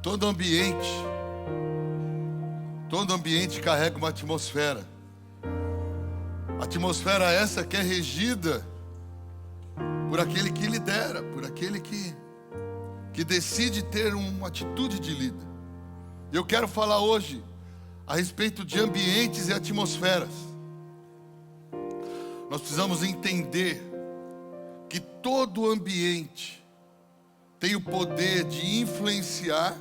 Todo ambiente carrega uma atmosfera. Atmosfera essa que é regida por aquele que lidera, por aquele que decide ter uma atitude de líder. Eu quero falar hoje a respeito de ambientes e atmosferas. Nós precisamos entender que todo ambiente tem o poder de influenciar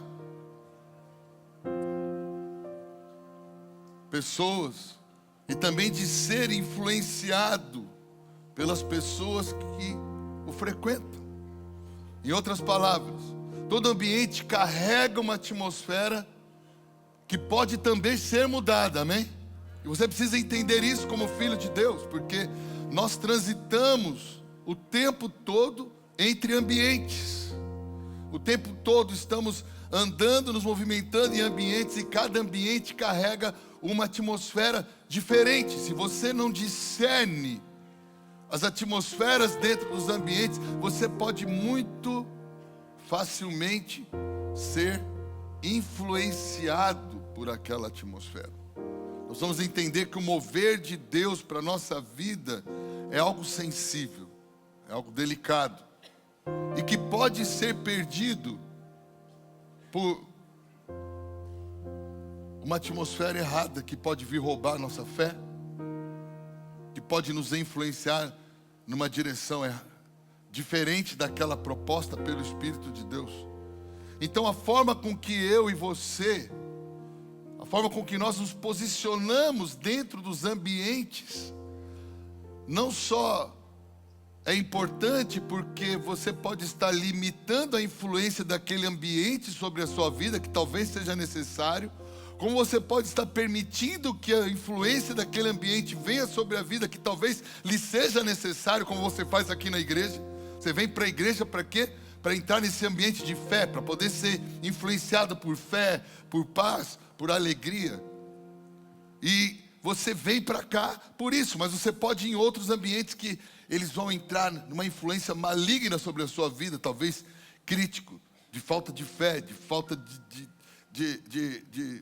pessoas e também de ser influenciado pelas pessoas que o frequentam. Em outras palavras, todo ambiente carrega uma atmosfera que pode também ser mudada, amém? E você precisa entender isso como filho de Deus, porque nós transitamos o tempo todo entre ambientes. O tempo todo estamos andando, nos movimentando em ambientes, e cada ambiente carrega uma atmosfera diferente. Se você não discerne as atmosferas dentro dos ambientes, você pode muito facilmente ser influenciado por aquela atmosfera. Nós vamos entender que o mover de Deus para a nossa vida é algo sensível, é algo delicado, e que pode ser perdido por uma atmosfera errada que pode vir roubar nossa fé, que pode nos influenciar numa direção diferente daquela proposta pelo Espírito de Deus. Então a forma com que eu e você, a forma com que nós nos posicionamos dentro dos ambientes, não só é importante porque você pode estar limitando a influência daquele ambiente sobre a sua vida, que talvez seja necessário, como você pode estar permitindo que a influência daquele ambiente venha sobre a vida, que talvez lhe seja necessário, como você faz aqui na igreja. Você vem para a igreja para quê? Para entrar nesse ambiente de fé, para poder ser influenciado por fé, por paz, por alegria. E você vem para cá por isso, mas você pode ir em outros ambientes que eles vão entrar numa influência maligna sobre a sua vida, talvez crítico, de falta de fé, de falta de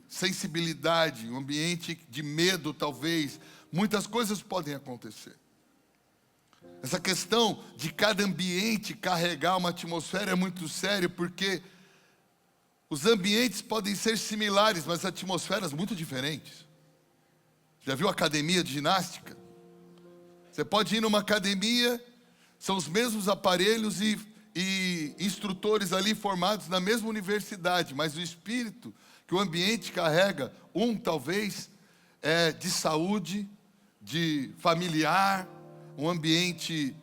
sensibilidade, um ambiente de medo talvez. Muitas coisas podem acontecer. Essa questão de cada ambiente carregar uma atmosfera é muito sério, porque os ambientes podem ser similares, mas atmosferas muito diferentes. Já viu academia de ginástica? Você pode ir numa academia, são os mesmos aparelhos e instrutores ali formados na mesma universidade, mas o espírito que o ambiente carrega, talvez é de saúde, de familiar, um ambiente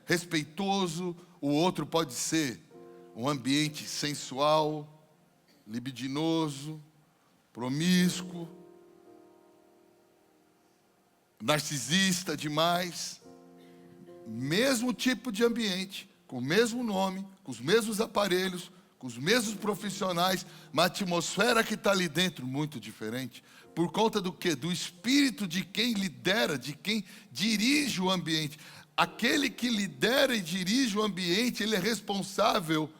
respeitoso, o outro pode ser um ambiente sensual, libidinoso, promíscuo, narcisista demais. Mesmo tipo de ambiente, com o mesmo nome, com os mesmos aparelhos, com os mesmos profissionais, uma atmosfera que está ali dentro muito diferente. Por conta do quê? Do espírito de quem lidera, de quem dirige o ambiente. Aquele que lidera e dirige o ambiente, ele é responsável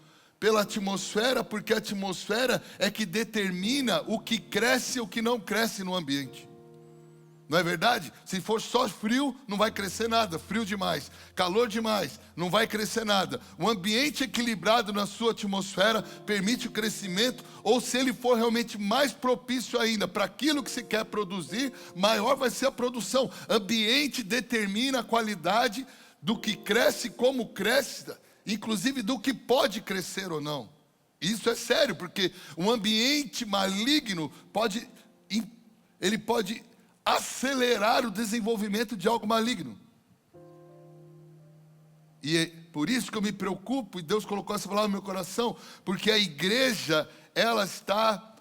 pela atmosfera, porque a atmosfera é que determina o que cresce e o que não cresce no ambiente. Não é verdade? Se for só frio, não vai crescer nada. Frio demais, calor demais, não vai crescer nada. Um ambiente equilibrado na sua atmosfera permite o crescimento, ou se ele for realmente mais propício ainda para aquilo que se quer produzir, maior vai ser a produção. Ambiente determina a qualidade do que cresce, como cresce, inclusive do que pode crescer ou não. Isso é sério, porque um ambiente maligno pode acelerar o desenvolvimento de algo maligno. E é por isso que eu me preocupo, e Deus colocou essa palavra no meu coração, porque a igreja,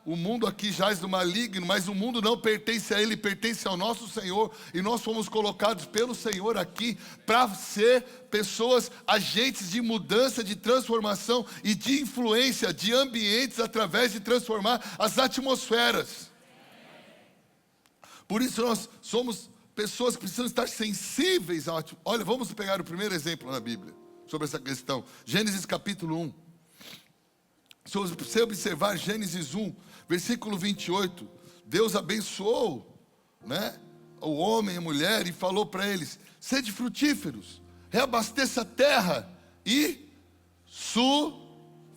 o mundo aqui jaz do maligno, mas o mundo não pertence a ele, pertence ao nosso Senhor, e nós fomos colocados pelo Senhor aqui para ser pessoas, agentes de mudança, de transformação e de influência de ambientes através de transformar as atmosferas. Por isso nós somos pessoas que precisam estar sensíveis ao... Olha, vamos pegar o primeiro exemplo na Bíblia sobre essa questão. Gênesis capítulo 1. Se você observar Gênesis 1, versículo 28, Deus abençoou, né, o homem e a mulher e falou para eles: sede frutíferos, reabasteça a terra e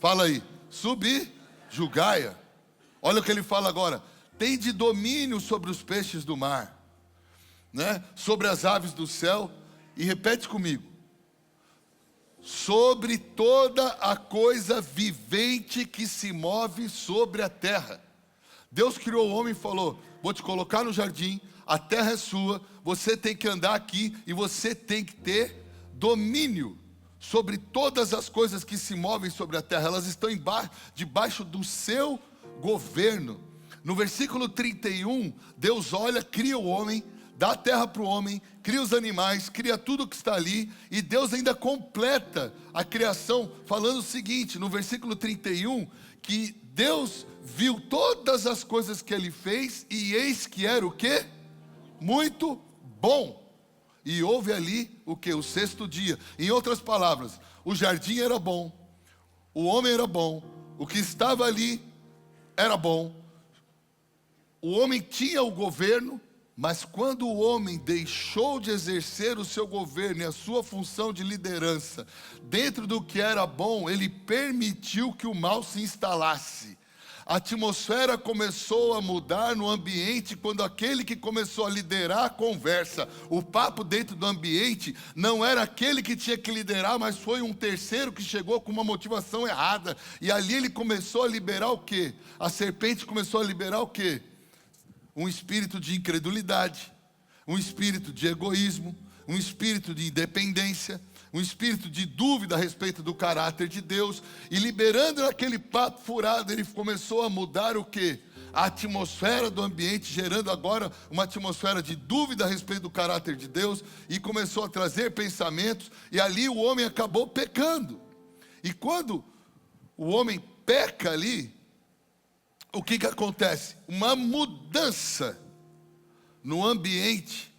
fala aí, subjugai-a. Olha o que ele fala agora: tende domínio sobre os peixes do mar, né, sobre as aves do céu, e repete comigo: sobre toda a coisa vivente que se move sobre a terra. Deus criou o homem e falou: vou te colocar no jardim, a terra é sua, você tem que andar aqui e você tem que ter domínio sobre todas as coisas que se movem sobre a terra. Elas estão debaixo do seu governo. No versículo 31, Deus olha, cria o homem, dá a terra para o homem, cria os animais, cria tudo que está ali, e Deus ainda completa a criação, falando o seguinte, no versículo 31, que Deus viu todas as coisas que ele fez, e eis que era o quê? Muito bom. E houve ali o quê? O sexto dia. Em outras palavras, o jardim era bom, o homem era bom, o que estava ali era bom, o homem tinha o governo. Mas quando o homem deixou de exercer o seu governo e a sua função de liderança dentro do que era bom, ele permitiu que o mal se instalasse. A atmosfera começou a mudar no ambiente quando aquele que começou a liderar a conversa, o papo dentro do ambiente, não era aquele que tinha que liderar, mas foi um terceiro que chegou com uma motivação errada. E ali ele começou a liberar o quê? A serpente começou a liberar o quê? Um espírito de incredulidade, um espírito de egoísmo, um espírito de independência, um espírito de dúvida a respeito do caráter de Deus. E liberando aquele papo furado, ele começou a mudar o quê? A atmosfera do ambiente, gerando agora uma atmosfera de dúvida a respeito do caráter de Deus, e começou a trazer pensamentos, e ali o homem acabou pecando. E quando o homem peca ali, o que acontece? Uma mudança no ambiente.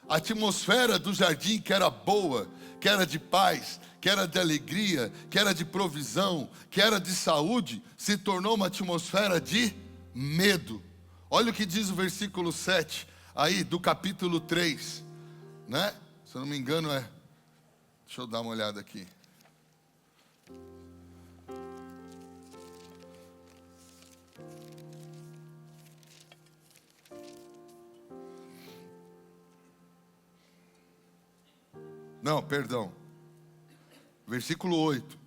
A atmosfera do jardim, que era boa, que era de paz, que era de alegria, que era de provisão, que era de saúde, se tornou uma atmosfera de medo. Olha o que diz o versículo 7 aí do capítulo 3, né? Se eu não me engano deixa eu dar uma olhada aqui. Não, perdão. Versículo 8.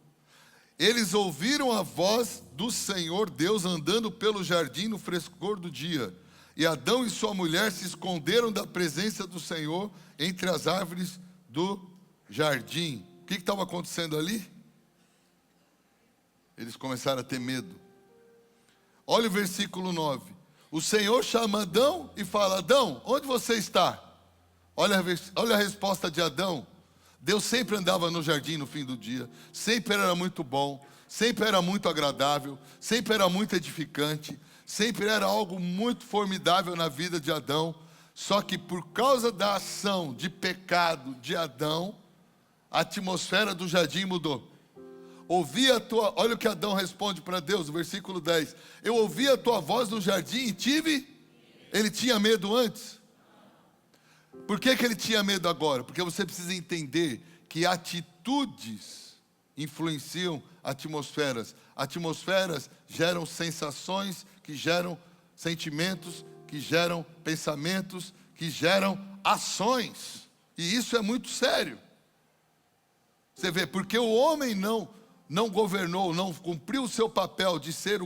Eles ouviram a voz do Senhor Deus andando pelo jardim no frescor do dia. E Adão e sua mulher se esconderam da presença do Senhor entre as árvores do jardim. O que estava acontecendo ali? Eles começaram a ter medo. Olha o versículo 9. O Senhor chama Adão e fala: Adão, onde você está? Olha a resposta de Adão. Deus sempre andava no jardim no fim do dia, sempre era muito bom, sempre era muito agradável, sempre era muito edificante, sempre era algo muito formidável na vida de Adão. Só que por causa da ação de pecado de Adão, a atmosfera do jardim mudou. Olha o que Adão responde para Deus, no versículo 10. Eu ouvi a tua voz no jardim e tive... Ele tinha medo antes? Por que ele tinha medo agora? Porque você precisa entender que atitudes influenciam atmosferas. Atmosferas geram sensações, que geram sentimentos, que geram pensamentos, que geram ações. E isso é muito sério. Você vê, porque o homem não governou, não cumpriu o seu papel de ser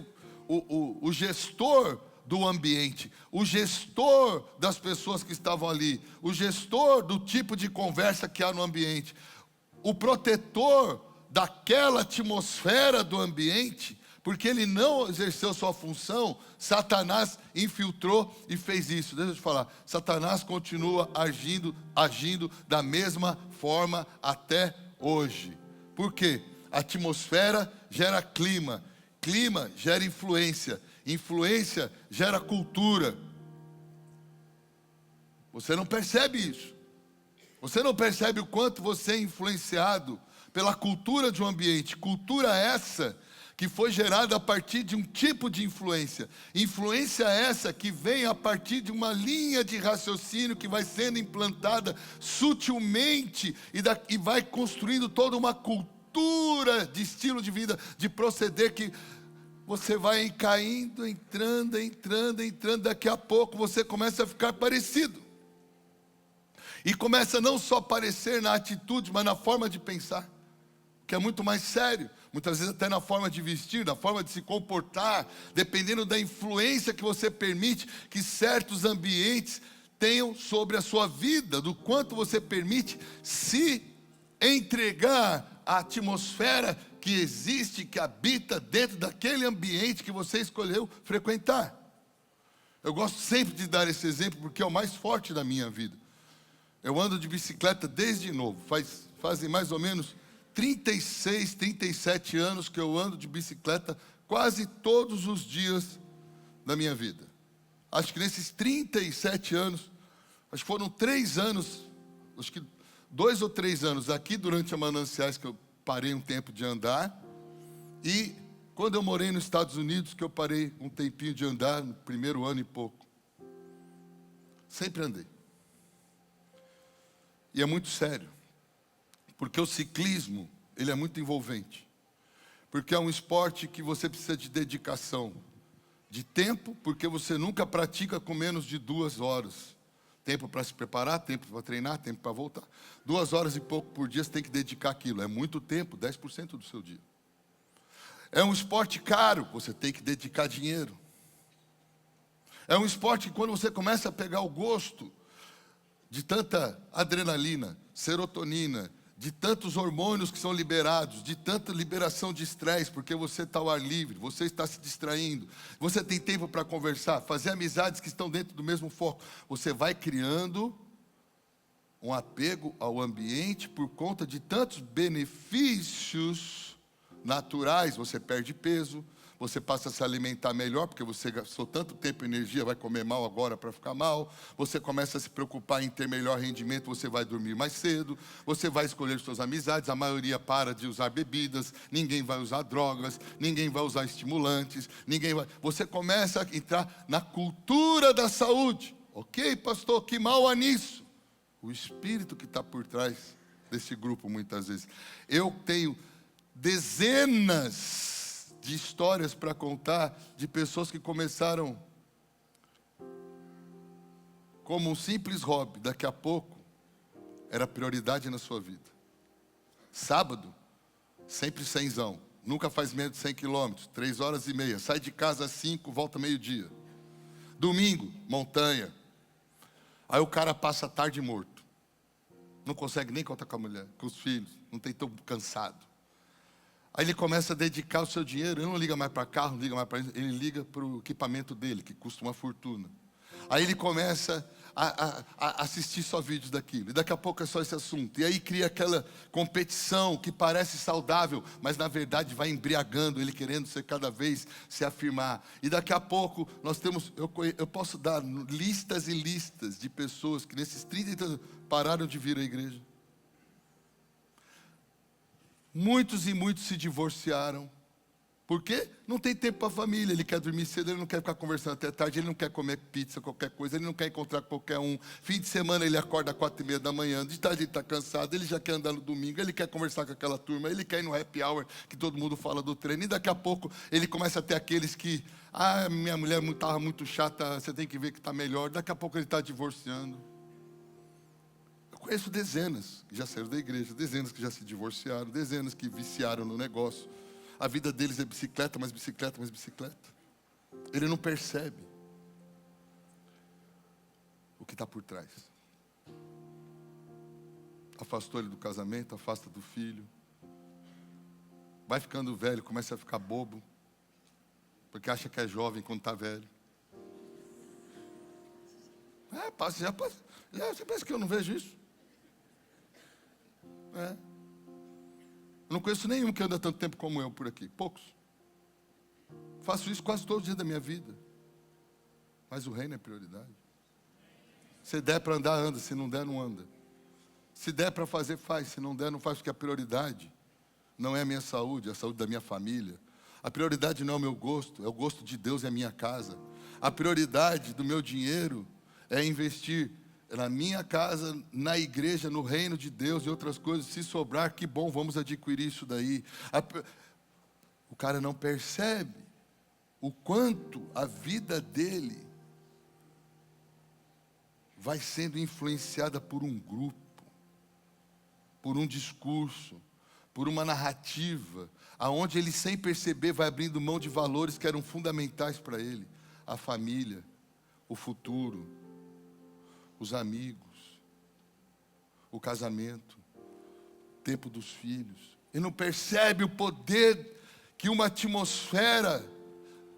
o gestor do ambiente, o gestor das pessoas que estavam ali, o gestor do tipo de conversa que há no ambiente, o protetor daquela atmosfera do ambiente, porque ele não exerceu sua função. Satanás infiltrou e fez isso. Deixa eu te falar, Satanás continua agindo da mesma forma até hoje. Por quê? A atmosfera gera clima, clima gera influência, influência gera cultura. Você não percebe isso. Você não percebe o quanto você é influenciado pela cultura de um ambiente. Cultura essa que foi gerada a partir de um tipo de influência. Influência essa que vem a partir de uma linha de raciocínio que vai sendo implantada sutilmente e vai construindo toda uma cultura de estilo de vida, de proceder que você vai caindo, entrando, daqui a pouco você começa a ficar parecido. E começa não só a parecer na atitude, mas na forma de pensar, que é muito mais sério. Muitas vezes até na forma de vestir, na forma de se comportar, dependendo da influência que você permite que certos ambientes tenham sobre a sua vida, do quanto você permite se entregar à atmosfera que existe, que habita dentro daquele ambiente que você escolheu frequentar. Eu gosto sempre de dar esse exemplo porque é o mais forte da minha vida. Eu ando de bicicleta desde novo, fazem mais ou menos 36, 37 anos que eu ando de bicicleta quase todos os dias da minha vida. Acho que nesses 37 anos, acho que foram 3 anos, acho que 2 ou 3 anos aqui durante a Mananciais que eu parei um tempo de andar. E quando eu morei nos Estados Unidos, que eu parei um tempinho de andar, no primeiro ano e pouco. Sempre andei. E é muito sério. Porque o ciclismo, ele é muito envolvente. Porque é um esporte que você precisa de dedicação, de tempo, porque você nunca pratica com menos de 2 horas. Tempo para se preparar, tempo para treinar, tempo para voltar. 2 horas e pouco por dia você tem que dedicar aquilo. É muito tempo, 10% do seu dia. É um esporte caro, você tem que dedicar dinheiro. É um esporte que quando você começa a pegar o gosto de tanta adrenalina, serotonina, de tantos hormônios que são liberados, de tanta liberação de estresse, porque você está ao ar livre, você está se distraindo, você tem tempo para conversar, fazer amizades que estão dentro do mesmo foco. Você vai criando um apego ao ambiente por conta de tantos benefícios naturais. Você perde peso, você passa a se alimentar melhor, porque você gastou tanto tempo e energia, vai comer mal agora para ficar mal. Você começa a se preocupar em ter melhor rendimento, você vai dormir mais cedo. Você vai escolher suas amizades, a maioria para de usar bebidas, ninguém vai usar drogas, ninguém vai usar estimulantes, Você começa a entrar na cultura da saúde. Ok, pastor, que mal há nisso? O espírito que está por trás desse grupo, muitas vezes. Eu tenho dezenas de histórias para contar de pessoas que começaram como um simples hobby, daqui a pouco era prioridade na sua vida. Sábado, sempre 100zão, nunca faz menos de 100 quilômetros, 3 horas e meia, sai de casa às 5, volta meio-dia. Domingo, montanha. Aí o cara passa a tarde morto, não consegue nem contar com a mulher, com os filhos, não tem tão cansado. Aí ele começa a dedicar o seu dinheiro, ele não liga mais para carro, não liga mais para isso, ele liga para o equipamento dele, que custa uma fortuna. Aí ele começa a assistir só vídeos daquilo, e daqui a pouco é só esse assunto. E aí cria aquela competição que parece saudável, mas na verdade vai embriagando, ele querendo ser cada vez se afirmar. E daqui a pouco nós temos, eu posso dar listas e listas de pessoas que nesses 30 anos pararam de vir à igreja. Muitos e muitos se divorciaram. Por quê? Não tem tempo para a família. Ele quer dormir cedo, ele não quer ficar conversando até tarde, ele não quer comer pizza, qualquer coisa, ele não quer encontrar qualquer um. Fim de semana ele acorda às 4h30 da manhã, de tarde ele está cansado, ele já quer andar no domingo, ele quer conversar com aquela turma, ele quer ir no happy hour, que todo mundo fala do treino. E daqui a pouco ele começa a ter aqueles que, minha mulher estava muito chata, você tem que ver que está melhor. Daqui a pouco ele está divorciando. Conheço dezenas que já saíram da igreja, dezenas que já se divorciaram, dezenas que viciaram no negócio. A vida deles é bicicleta, mais bicicleta, mais bicicleta. Ele não percebe o que está por trás. Afastou ele do casamento, afasta do filho. Vai ficando velho, começa a ficar bobo, porque acha que é jovem quando está velho. Passa. Você pensa que eu não vejo isso? Eu não conheço nenhum que anda tanto tempo como eu por aqui. Poucos. Faço isso quase todos os dias da minha vida. Mas o reino é prioridade. Se der para andar, anda. Se não der, não anda. Se der para fazer, faz. Se não der, não faz. Porque a prioridade não é a minha saúde, é a saúde da minha família. A prioridade não é o meu gosto, é o gosto de Deus e a minha casa. A prioridade do meu dinheiro é investir na minha casa, na igreja, no reino de Deus e outras coisas. Se sobrar, que bom, vamos adquirir isso daí. O cara não percebe o quanto a vida dele vai sendo influenciada por um grupo, por um discurso, por uma narrativa, aonde ele, sem perceber, vai abrindo mão de valores que eram fundamentais para ele: a família, o futuro, os amigos, o casamento, o tempo dos filhos. Ele não percebe o poder que uma atmosfera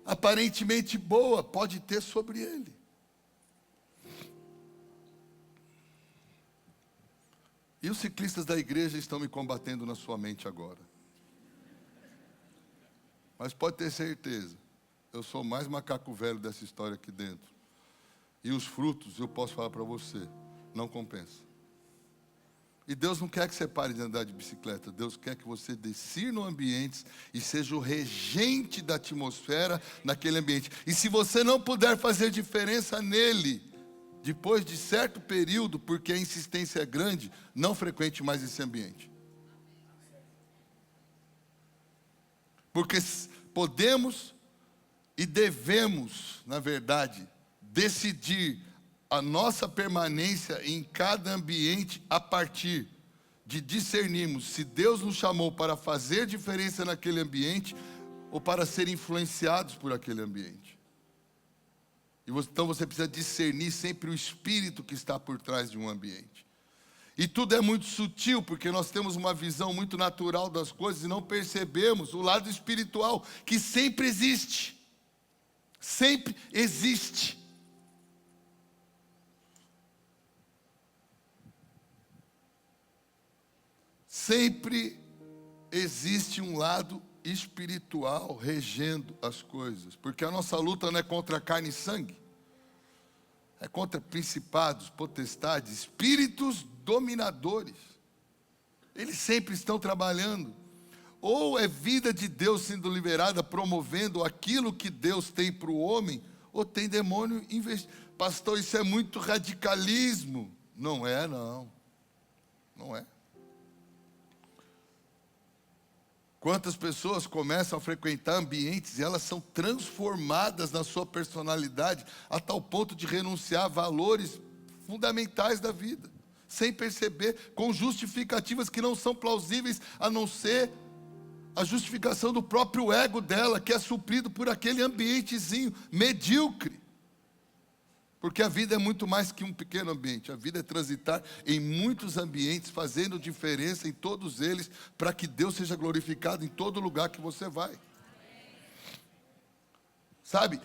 aparentemente boa pode ter sobre ele. E os ciclistas da igreja estão me combatendo na sua mente agora. Mas pode ter certeza, eu sou o mais macaco velho dessa história aqui dentro. E os frutos, eu posso falar para você, não compensa. E Deus não quer que você pare de andar de bicicleta. Deus quer que você discirna ambientes e seja o regente da atmosfera naquele ambiente. E se você não puder fazer diferença nele, depois de certo período, porque a insistência é grande, não frequente mais esse ambiente. Porque podemos e devemos, na verdade, decidir a nossa permanência em cada ambiente a partir de discernirmos se Deus nos chamou para fazer diferença naquele ambiente ou para ser influenciados por aquele ambiente. Então você precisa discernir sempre o espírito que está por trás de um ambiente. E tudo é muito sutil, porque nós temos uma visão muito natural das coisas e não percebemos o lado espiritual, que sempre existe. Sempre existe. Sempre existe um lado espiritual regendo as coisas, porque a nossa luta não é contra carne e sangue, é contra principados, potestades, espíritos dominadores. Eles sempre estão trabalhando. Ou é vida de Deus sendo liberada, promovendo aquilo que Deus tem para o homem, ou tem demônio investindo. Pastor, isso é muito radicalismo. Não é, não. Não é. Quantas pessoas começam a frequentar ambientes e elas são transformadas na sua personalidade a tal ponto de renunciar a valores fundamentais da vida, sem perceber, com justificativas que não são plausíveis, a não ser a justificação do próprio ego dela, que é suprido por aquele ambientezinho medíocre. Porque a vida é muito mais que um pequeno ambiente. A vida é transitar em muitos ambientes, fazendo diferença em todos eles, para que Deus seja glorificado em todo lugar que você vai. Sabe,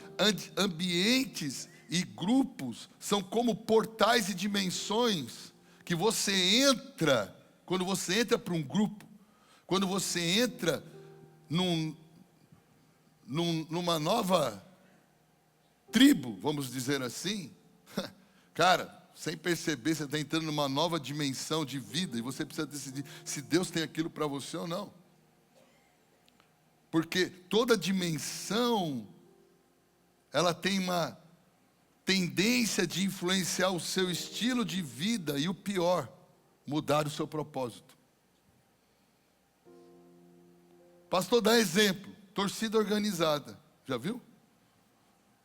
ambientes e grupos são como portais e dimensões que você entra, quando você entra para um grupo, quando você entra numa nova tribo, vamos dizer assim, cara, sem perceber, você está entrando numa nova dimensão de vida e você precisa decidir se Deus tem aquilo para você ou não. Porque toda dimensão, ela tem uma tendência de influenciar o seu estilo de vida e o pior, mudar o seu propósito. Pastor, dá exemplo, torcida organizada, já viu?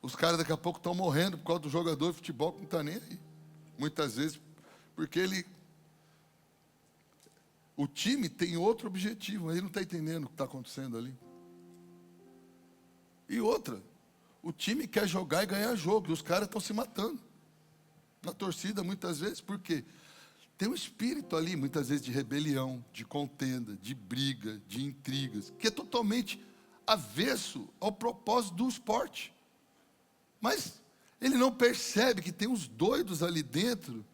Os caras daqui a pouco estão morrendo por causa do jogador de futebol que não está nem aí. Muitas vezes, porque o time tem outro objetivo, ele não está entendendo o que está acontecendo ali. E outra, o time quer jogar e ganhar jogo, e os caras estão se matando. Na torcida, muitas vezes, por quê? Tem um espírito ali, muitas vezes, de rebelião, de contenda, de briga, de intrigas, que é totalmente avesso ao propósito do esporte. Mas ele não percebe que tem uns doidos ali dentro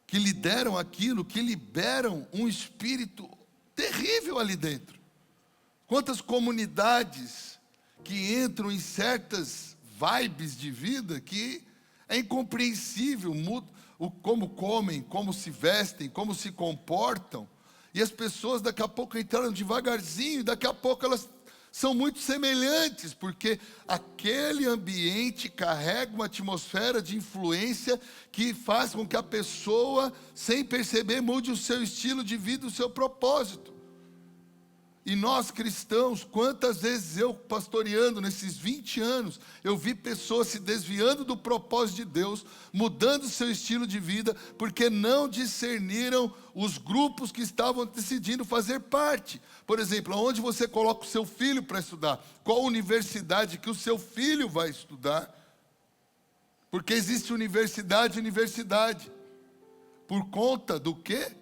que lideram aquilo, que liberam um espírito terrível ali dentro. Quantas comunidades que entram em certas vibes de vida que é incompreensível, como comem, como se vestem, como se comportam, e as pessoas daqui a pouco entraram devagarzinho, e daqui a pouco elas são muito semelhantes, porque aquele ambiente carrega uma atmosfera de influência que faz com que a pessoa, sem perceber, mude o seu estilo de vida, o seu propósito. E nós cristãos, quantas vezes eu pastoreando nesses 20 anos, eu vi pessoas se desviando do propósito de Deus, mudando seu estilo de vida, porque não discerniram os grupos que estavam decidindo fazer parte. Por exemplo, aonde você coloca o seu filho para estudar? Qual universidade que o seu filho vai estudar? Porque existe universidade. Por conta do quê?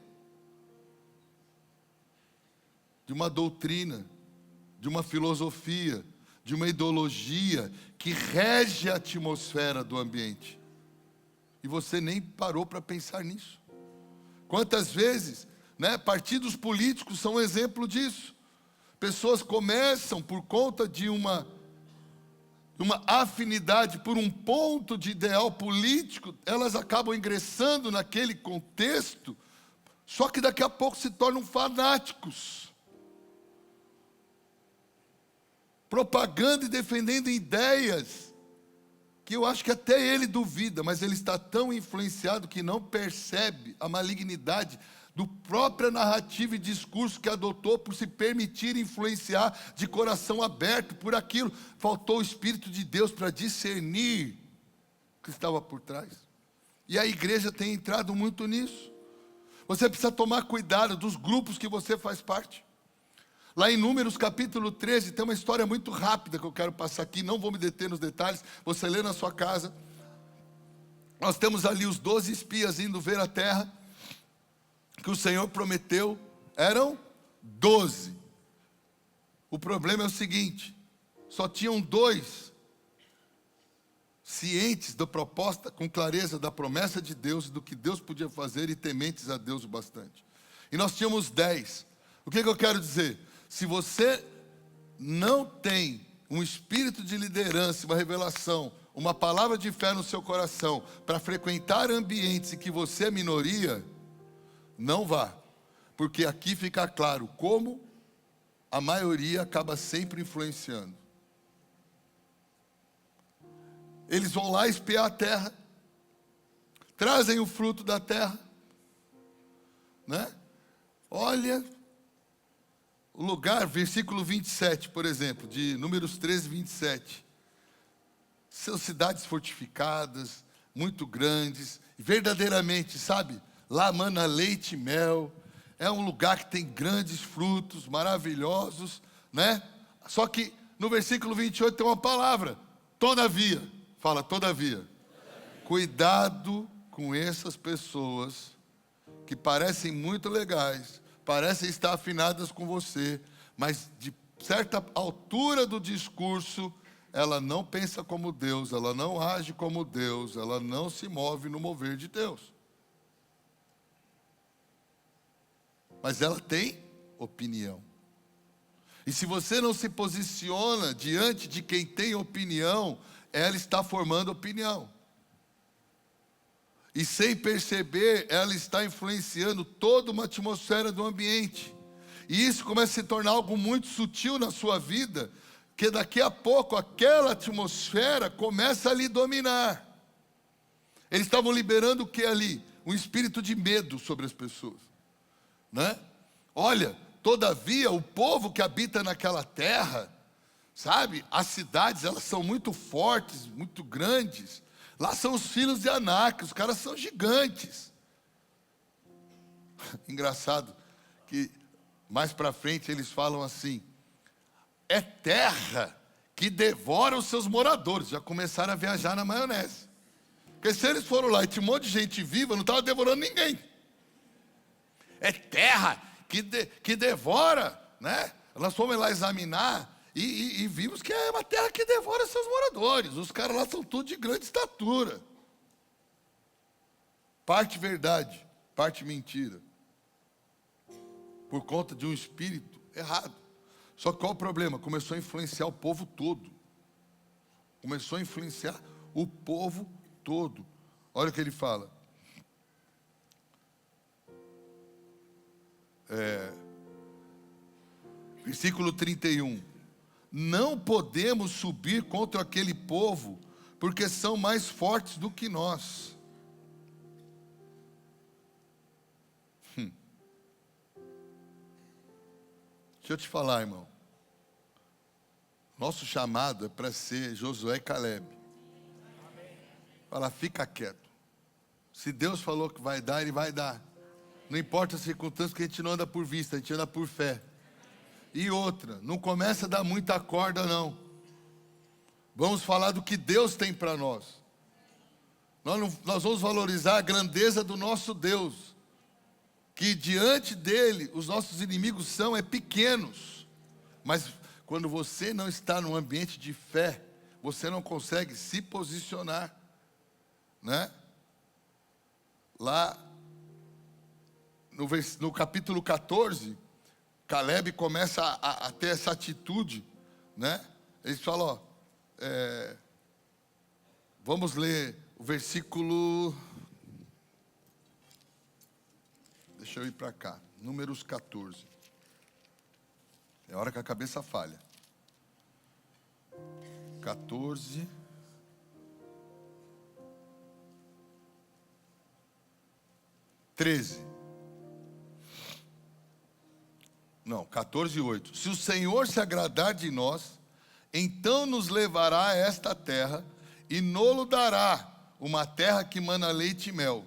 De uma doutrina, de uma filosofia, de uma ideologia que rege a atmosfera do ambiente. E você nem parou para pensar nisso. Quantas vezes, partidos políticos são um exemplo disso. Pessoas começam por conta de uma afinidade por um ponto de ideal político, elas acabam ingressando naquele contexto, só que daqui a pouco se tornam fanáticos. Propagando e defendendo ideias que eu acho que até ele duvida, mas ele está tão influenciado que não percebe a malignidade do própria narrativa e discurso que adotou por se permitir influenciar de coração aberto por aquilo. Faltou o Espírito de Deus para discernir o que estava por trás. E a igreja tem entrado muito nisso. Você precisa tomar cuidado dos grupos que você faz parte. Lá em Números capítulo 13, tem uma história muito rápida que eu quero passar aqui, não vou me deter nos detalhes, você lê na sua casa. Nós temos ali os 12 espias indo ver a terra, que o Senhor prometeu, eram 12. O problema é o seguinte, só tinham 2 cientes da proposta, com clareza da promessa de Deus, do que Deus podia fazer e tementes a Deus o bastante. E nós tínhamos 10. O que eu quero dizer? Se você não tem um espírito de liderança, uma revelação, uma palavra de fé no seu coração, para frequentar ambientes em que você é minoria, não vá. Porque aqui fica claro como a maioria acaba sempre influenciando. Eles vão lá espiar a terra, trazem o fruto da terra, Olha o lugar, versículo 27, por exemplo, de Números 13, 27. São cidades fortificadas, muito grandes, verdadeiramente, lá mana leite e mel, é um lugar que tem grandes frutos, maravilhosos, Só que no versículo 28 tem uma palavra, todavia, fala todavia. Cuidado com essas pessoas que parecem muito legais, parecem estar afinadas com você, mas de certa altura do discurso, ela não pensa como Deus, ela não age como Deus, ela não se move no mover de Deus. Mas ela tem opinião. E se você não se posiciona diante de quem tem opinião, ela está formando opinião. E sem perceber, ela está influenciando toda uma atmosfera do ambiente. E isso começa a se tornar algo muito sutil na sua vida, que daqui a pouco aquela atmosfera começa a lhe dominar. Eles estavam liberando o que ali? Um espírito de medo sobre as pessoas. Olha, todavia o povo que habita naquela terra, as cidades, elas são muito fortes, muito grandes. Lá são os filhos de Anak, os caras são gigantes. Engraçado que mais para frente eles falam assim, é terra que devora os seus moradores. Já começaram a viajar na maionese. Porque se eles foram lá e tinha um monte de gente viva, não estava devorando ninguém. É terra que devora, Nós fomos lá examinar e vimos que é uma terra que devora seus moradores. Os caras lá são tudo de grande estatura. Parte verdade, parte mentira. Por conta de um espírito errado. Só que qual o problema? Começou a influenciar o povo todo. Começou a influenciar o povo todo. Olha o que ele fala. Versículo 31. não podemos subir contra aquele povo, porque são mais fortes do que nós. Deixa eu te falar, irmão. Nosso chamado é para ser Josué e Caleb. Fala, fica quieto. Se Deus falou que vai dar, Ele vai dar. Não importa as circunstâncias, que a gente não anda por vista, a gente anda por fé. E outra, não começa a dar muita corda, não. Vamos falar do que Deus tem para nós. Nós vamos valorizar a grandeza do nosso Deus. Que diante dele, os nossos inimigos são pequenos. Mas quando você não está num ambiente de fé, você não consegue se posicionar, né? Lá no capítulo 14, Caleb começa a ter essa atitude, né? Ele fala, vamos ler o versículo, deixa eu ir para cá, Números 14. É hora que a cabeça falha. 14. Não, 14:8. Se o Senhor se agradar de nós, então nos levará a esta terra e nos dará uma terra que mana leite e mel.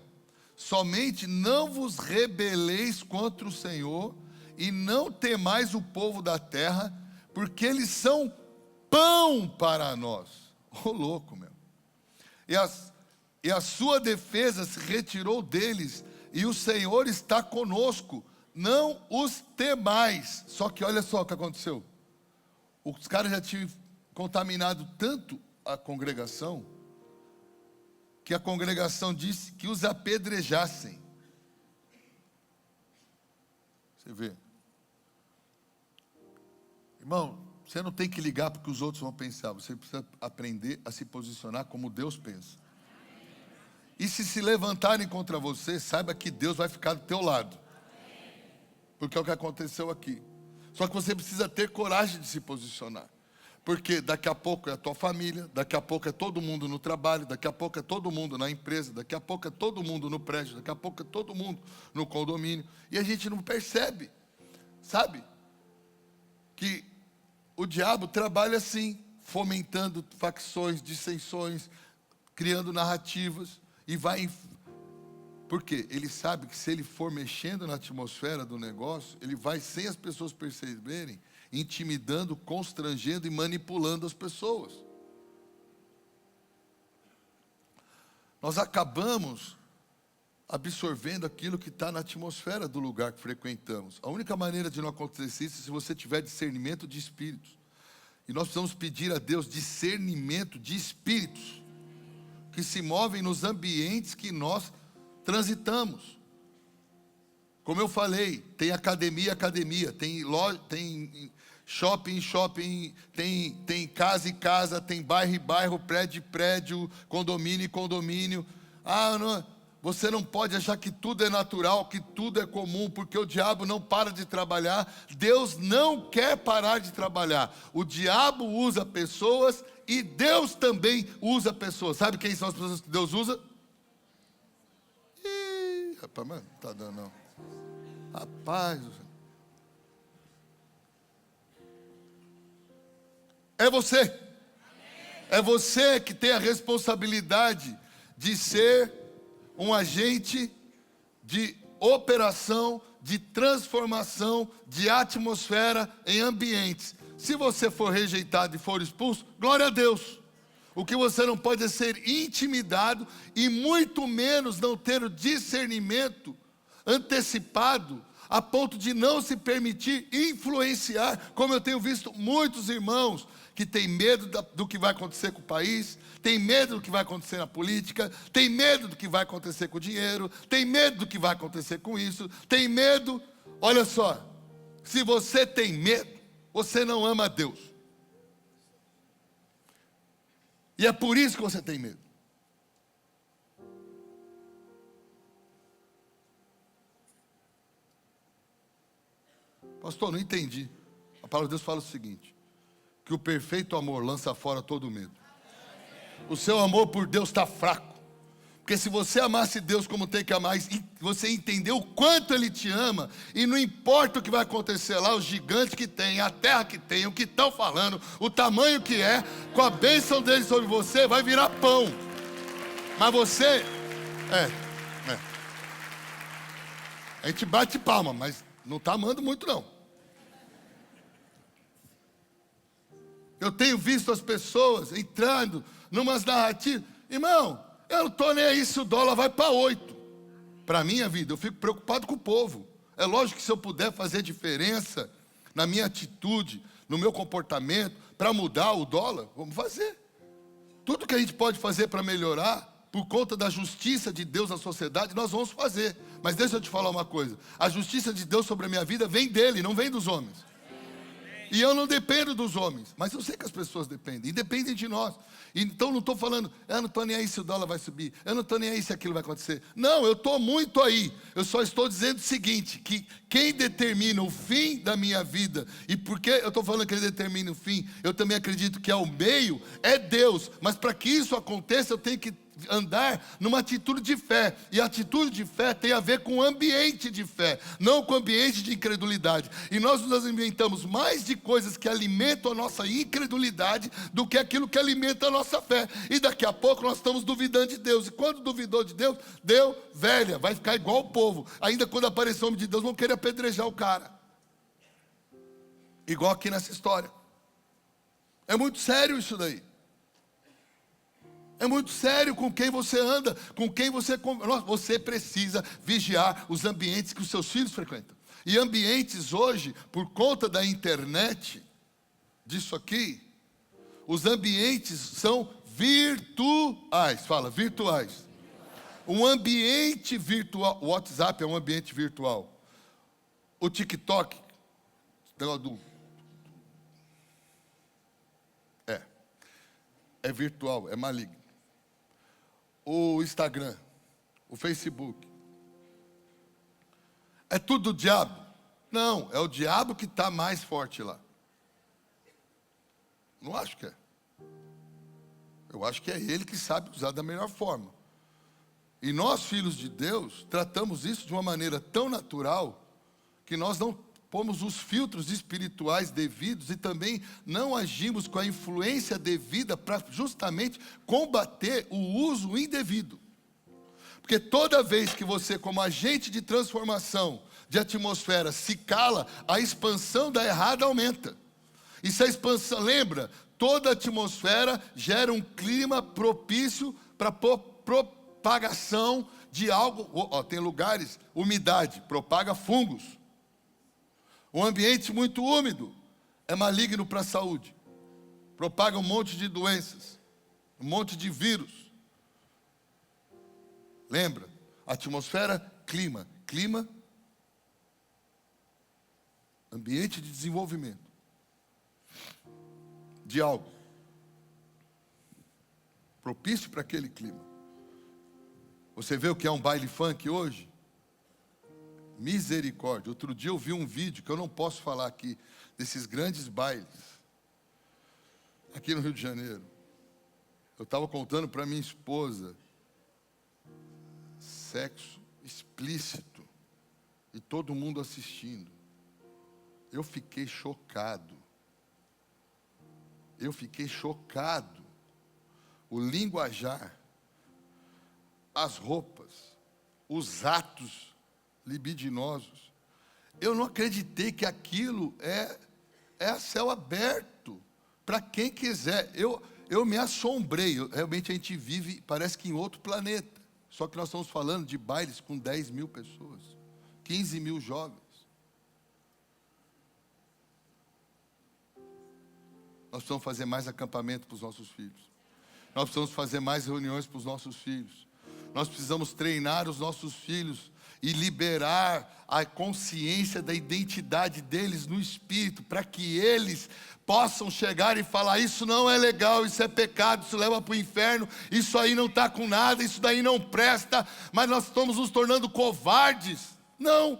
Somente não vos rebeleis contra o Senhor e não temais o povo da terra, porque eles são pão para nós. Ô louco, meu. E a sua defesa se retirou deles, e o Senhor está conosco. Não os temais. Só que olha só o que aconteceu. Os caras já tinham contaminado tanto a congregação, que a congregação disse que os apedrejassem. Você vê. Irmão, você não tem que ligar porque os outros vão pensar. Você precisa aprender a se posicionar como Deus pensa. E se levantarem contra você, saiba que Deus vai ficar do teu lado. Porque é o que aconteceu aqui. Só que você precisa ter coragem de se posicionar. Porque daqui a pouco é a tua família, daqui a pouco é todo mundo no trabalho, daqui a pouco é todo mundo na empresa, daqui a pouco é todo mundo no prédio, daqui a pouco é todo mundo no condomínio. E a gente não percebe, sabe? Que o diabo trabalha assim, fomentando facções, dissensões, criando narrativas, e vai... Por quê? Ele sabe que se ele for mexendo na atmosfera do negócio, ele vai, sem as pessoas perceberem, intimidando, constrangendo e manipulando as pessoas. Nós acabamos absorvendo aquilo que está na atmosfera do lugar que frequentamos. A única maneira de não acontecer isso é se você tiver discernimento de espíritos. E nós precisamos pedir a Deus discernimento de espíritos que se movem nos ambientes que nós transitamos. Como eu falei, tem academia, tem loja, tem shopping, tem casa e casa, tem bairro e bairro, prédio e prédio, condomínio e condomínio. Você não pode achar que tudo é natural, que tudo é comum, porque o diabo não para de trabalhar. Deus não quer parar de trabalhar. O diabo usa pessoas e Deus também usa pessoas. Sabe quem são as pessoas que Deus usa? Rapaz, mas não está dando não. Rapaz, é você. É você que tem a responsabilidade de ser um agente de operação, de transformação, de atmosfera em ambientes. Se você for rejeitado e for expulso, glória a Deus. O que você não pode é ser intimidado e muito menos não ter o discernimento antecipado a ponto de não se permitir influenciar, como eu tenho visto muitos irmãos que têm medo do que vai acontecer com o país, têm medo do que vai acontecer na política, têm medo do que vai acontecer com o dinheiro, têm medo do que vai acontecer com isso, têm medo. Olha só, se você tem medo, você não ama a Deus. E é por isso que você tem medo. Pastor, não entendi. A palavra de Deus fala o seguinte: que o perfeito amor lança fora todo medo. O seu amor por Deus está fraco. Porque se você amasse Deus como tem que amar, e você entendeu o quanto Ele te ama, e não importa o que vai acontecer lá, os gigantes que tem, a terra que tem, o que estão falando, o tamanho que é, com a bênção dele sobre você, vai virar pão. Mas você, a gente bate palma, mas não está amando muito não. Eu tenho visto as pessoas entrando numas narrativas, irmão, eu não estou nem aí se o dólar vai para 8. Para a minha vida, eu fico preocupado com o povo. É lógico que se eu puder fazer diferença na minha atitude, no meu comportamento, para mudar o dólar, vamos fazer. Tudo que a gente pode fazer para melhorar, por conta da justiça de Deus na sociedade, nós vamos fazer. Mas deixa eu te falar uma coisa. A justiça de Deus sobre a minha vida vem dele, não vem dos homens. E eu não dependo dos homens, mas eu sei que as pessoas dependem, e dependem de nós. Então não estou falando, eu não estou nem aí se o dólar vai subir, eu não estou nem aí se aquilo vai acontecer. Não, eu estou muito aí. Eu só estou dizendo o seguinte, que quem determina o fim da minha vida, e por que eu estou falando que Ele determina o fim, eu também acredito que é o meio, é Deus. Mas para que isso aconteça, eu tenho que andar numa atitude de fé. E a atitude de fé tem a ver com o ambiente de fé, não com o ambiente de incredulidade. E nós nos alimentamos mais de coisas que alimentam a nossa incredulidade do que aquilo que alimenta a nossa fé. E daqui a pouco nós estamos duvidando de Deus. E quando duvidou de Deus, deu velha, vai ficar igual o povo. Ainda quando aparecer o homem de Deus, vão querer apedrejar o cara. Igual aqui nessa história. É muito sério isso daí. É muito sério com quem você anda, com quem você precisa vigiar os ambientes que os seus filhos frequentam. E ambientes hoje, por conta da internet, disso aqui, os ambientes são virtuais. Fala, virtuais. Um ambiente virtual, o WhatsApp é um ambiente virtual. O TikTok, é virtual, é maligno. O Instagram, o Facebook, é tudo do diabo? Não, é o diabo que está mais forte lá. Não acho que é. Eu acho que é ele que sabe usar da melhor forma. E nós, filhos de Deus, tratamos isso de uma maneira tão natural que nós não pomos os filtros espirituais devidos e também não agimos com a influência devida para justamente combater o uso indevido. Porque toda vez que você, como agente de transformação de atmosfera, se cala, a expansão da errada aumenta. E se a expansão, lembra, toda atmosfera gera um clima propício para propagação de algo. Tem lugares, umidade, propaga fungos. Um ambiente muito úmido é maligno para a saúde. Propaga um monte de doenças, um monte de vírus. Lembra? Atmosfera, clima. Clima, ambiente de desenvolvimento de algo propício para aquele clima. Você vê o que é um baile funk hoje? Misericórdia. Outro dia eu vi um vídeo que eu não posso falar aqui, desses grandes bailes, aqui no Rio de Janeiro. Eu estava contando para minha esposa, sexo explícito, e todo mundo assistindo. Eu fiquei chocado. Eu fiquei chocado. O linguajar, as roupas, os atos libidinosos. Eu não acreditei que aquilo é a céu aberto para quem quiser. Eu me assombrei. Realmente a gente vive, parece que em outro planeta. Só que nós estamos falando de bailes com 10 mil pessoas, 15 mil jovens. Nós precisamos fazer mais acampamento para os nossos filhos. Nós precisamos fazer mais reuniões para os nossos filhos. Nós precisamos treinar os nossos filhos e liberar a consciência da identidade deles no Espírito, para que eles possam chegar e falar: isso não é legal, isso é pecado, isso leva para o inferno, isso aí não está com nada, isso daí não presta, mas nós estamos nos tornando covardes. Não,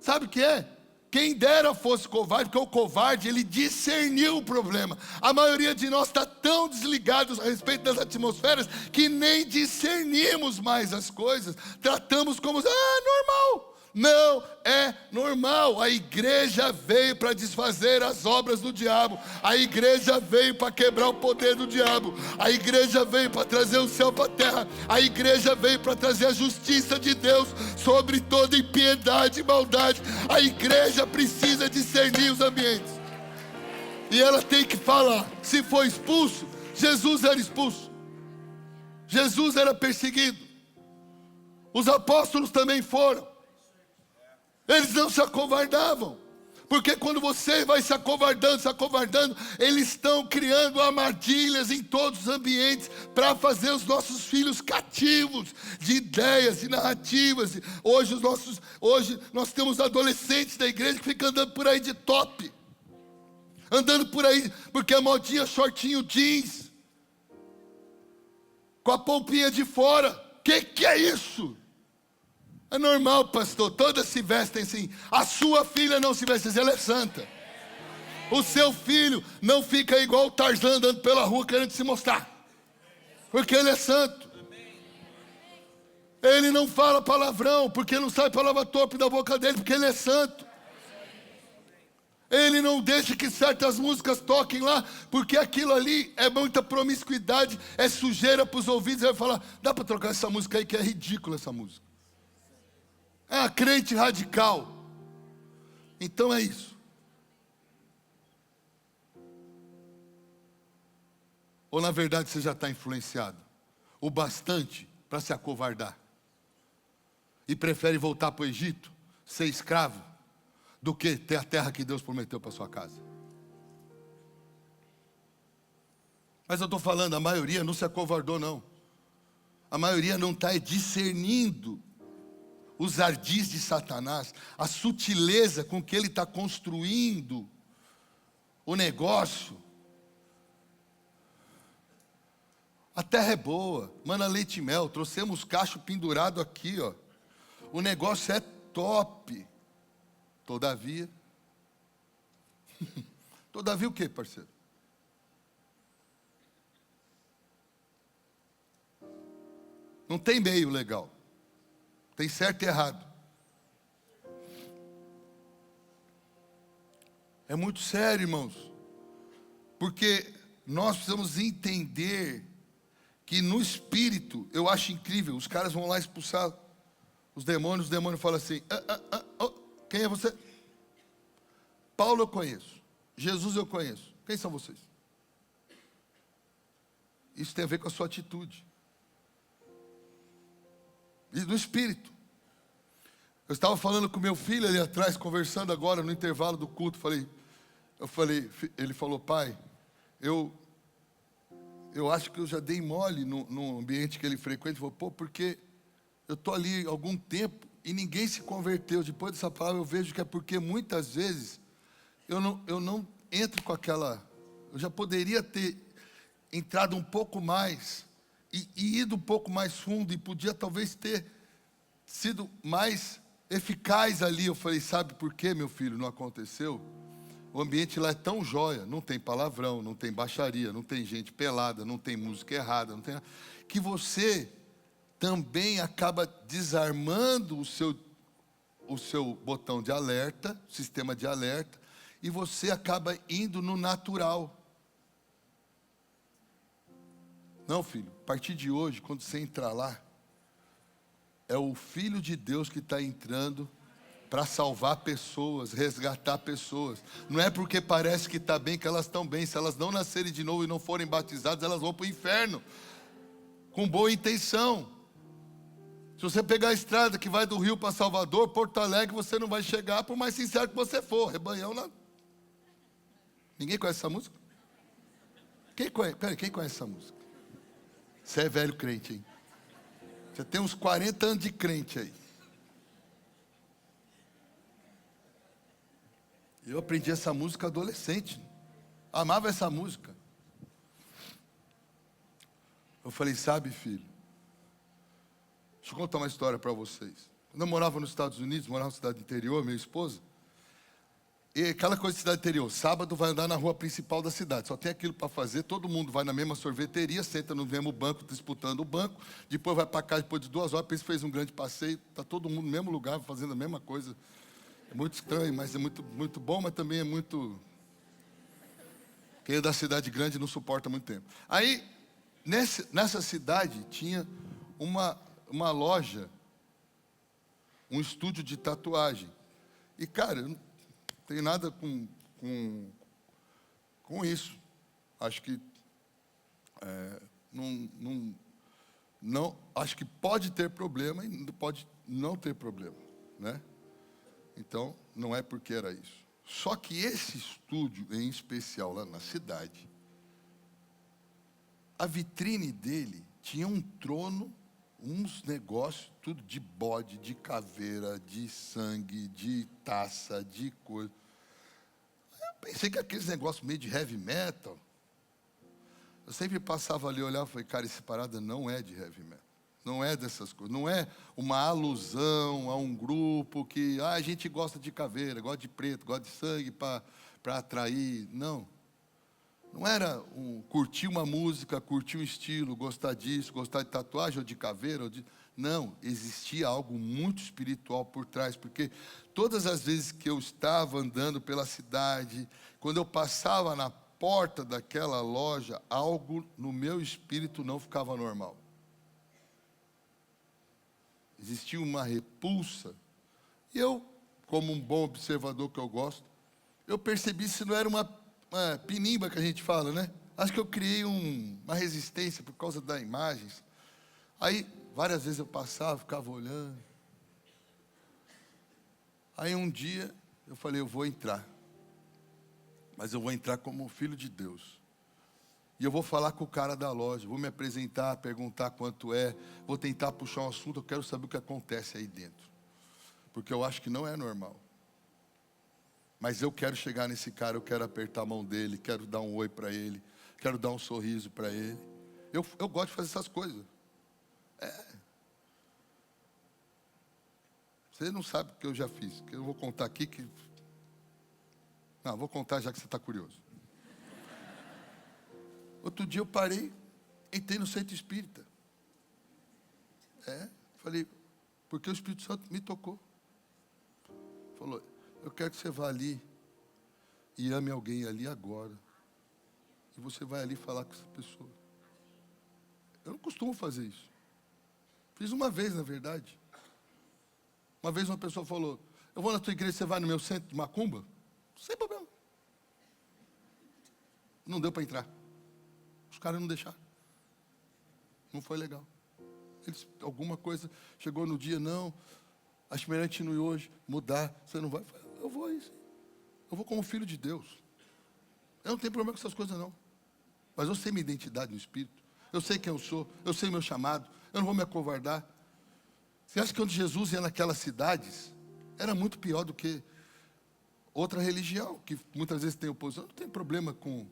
sabe o que é? Quem dera fosse covarde, porque o covarde, ele discerniu o problema. A maioria de nós está tão desligados a respeito das atmosferas que nem discernimos mais as coisas. Tratamos como, normal. Não é normal. A igreja veio para desfazer as obras do diabo. A igreja veio para quebrar o poder do diabo. A igreja veio para trazer o céu para a terra. A igreja veio para trazer a justiça de Deus sobre toda impiedade e maldade. A igreja precisa discernir os ambientes. E ela tem que falar. Se for expulso, Jesus era expulso. Jesus era perseguido. Os apóstolos também foram. Eles não se acovardavam, porque quando você vai se acovardando, eles estão criando armadilhas em todos os ambientes para fazer os nossos filhos cativos de ideias e narrativas. Hoje nós temos adolescentes da igreja que ficam andando por aí de top, andando por aí porque a modinha shortinho jeans, com a pompinha de fora. Que é isso? É normal, pastor, todas se vestem assim. A sua filha não se veste assim, ela é santa. O seu filho não fica igual o Tarzan andando pela rua querendo se mostrar, porque ele é santo. Ele não fala palavrão, porque não sai palavra torpe da boca dele, porque ele é santo. Ele não deixa que certas músicas toquem lá, porque aquilo ali é muita promiscuidade, é sujeira para os ouvidos. Ele vai falar, dá para trocar essa música aí que é ridícula essa música. É crente radical. Então é isso. Ou na verdade você já está influenciado o bastante para se acovardar e prefere voltar para o Egito, ser escravo, do que ter a terra que Deus prometeu para sua casa. Mas eu estou falando, a maioria não se acovardou não. A maioria não está discernindo os ardis de Satanás, a sutileza com que ele está construindo o negócio. A terra é boa, mana leite e mel, trouxemos cacho pendurado aqui, ó. O negócio é top. Todavia, todavia o que, parceiro? Não tem meio legal. Tem certo e errado. É muito sério, irmãos. Porque nós precisamos entender que no espírito, eu acho incrível, os caras vão lá expulsar os demônios falam assim, quem é você? Paulo eu conheço, Jesus eu conheço, quem são vocês? Isso tem a ver com a sua atitude. E do espírito. Eu estava falando com meu filho ali atrás, conversando agora no intervalo do culto, ele falou, pai, eu acho que eu já dei mole no ambiente que ele frequenta. Ele falou, porque eu estou ali há algum tempo e ninguém se converteu. Depois dessa palavra eu vejo que é porque muitas vezes eu não entro com aquela... Eu já poderia ter entrado um pouco mais e ido um pouco mais fundo e podia talvez ter sido mais eficaz ali. Eu falei, sabe por que, meu filho, não aconteceu? O ambiente lá é tão jóia, não tem palavrão, não tem baixaria, não tem gente pelada, não tem música errada, não tem... que você também acaba desarmando o seu botão de alerta, sistema de alerta, e você acaba indo no natural. Não, filho, a partir de hoje, quando você entrar lá, é o Filho de Deus que está entrando para salvar pessoas, resgatar pessoas. Não é porque parece que está bem que elas estão bem. Se elas não nascerem de novo e não forem batizadas, elas vão para o inferno, com boa intenção. Se você pegar a estrada que vai do Rio para Salvador, Porto Alegre, você não vai chegar, por mais sincero que você for. Rebanhão lá. Ninguém conhece essa música? Quem conhece essa música? Você é velho crente, hein? Você tem uns 40 anos de crente aí. Eu aprendi essa música adolescente. Amava essa música. Eu falei, sabe, filho, deixa eu contar uma história para vocês. Quando eu morava nos Estados Unidos, morava na cidade interior, minha esposa, E aquela coisa de cidade interior, sábado vai andar na rua principal da cidade, só tem aquilo para fazer, todo mundo vai na mesma sorveteria, senta no mesmo banco, disputando o banco, depois vai para casa, depois de 2 horas, pensa que fez um grande passeio, está todo mundo no mesmo lugar, fazendo a mesma coisa. É muito estranho, mas é muito, muito bom, mas também é muito... Quem é da cidade grande não suporta muito tempo. Aí, nessa cidade, tinha uma loja, um estúdio de tatuagem. E, cara, eu não tenho nada com isso. Acho que não, acho que pode ter problema e pode não ter problema, né? Então, não é porque era isso. Só que esse estúdio, em especial lá na cidade, a vitrine dele tinha um trono, uns negócios, tudo de bode, de caveira, de sangue, de taça, de coisa. Eu pensei que aqueles negócios meio de heavy metal. Eu sempre passava ali, olhava e falei, cara, essa parada não é de heavy metal. Não é dessas coisas. Não é uma alusão a um grupo que a gente gosta de caveira, gosta de preto, gosta de sangue para atrair. Não. Não era curtir uma música, curtir um estilo, gostar disso, gostar de tatuagem ou de caveira. Não, existia algo muito espiritual por trás, porque todas as vezes que eu estava andando pela cidade, quando eu passava na porta daquela loja, algo no meu espírito não ficava normal. Existia uma repulsa. E eu, como um bom observador que eu gosto, eu percebi se não era uma pinimba que a gente fala, né? Acho que eu criei uma resistência por causa das imagens. Aí, várias vezes eu passava, ficava olhando. Aí um dia, eu falei, eu vou entrar. Mas eu vou entrar como filho de Deus. E eu vou falar com o cara da loja, vou me apresentar, perguntar quanto é, vou tentar puxar um assunto, eu quero saber o que acontece aí dentro. Porque eu acho que não é normal. Mas eu quero chegar nesse cara, eu quero apertar a mão dele, quero dar um oi para ele, quero dar um sorriso para ele. Eu gosto de fazer essas coisas. Você não sabe o que eu já fiz, que eu vou contar aqui que... Não, vou contar já que você está curioso. Outro dia eu parei, entrei no centro espírita. Falei, porque o Espírito Santo me tocou. Falou, eu quero que você vá ali e ame alguém ali agora. E você vai ali falar com essa pessoa. Eu não costumo fazer isso. Fiz uma vez, na verdade. Uma vez uma pessoa falou, eu vou na tua igreja, você vai no meu centro de macumba? Sem problema. Não deu para entrar. Os caras não deixaram. Não foi legal. Alguma coisa chegou no dia, não, acho melhor a gente não ir hoje, mudar. Você não vai? Eu vou aí sim. Eu vou como filho de Deus. Eu não tenho problema com essas coisas não. Mas eu sei minha identidade no Espírito. Eu sei quem eu sou. Eu sei meu chamado. Eu não vou me acovardar. Você acha que quando Jesus ia naquelas cidades, era muito pior do que outra religião, que muitas vezes tem oposição? Eu não tenho problema com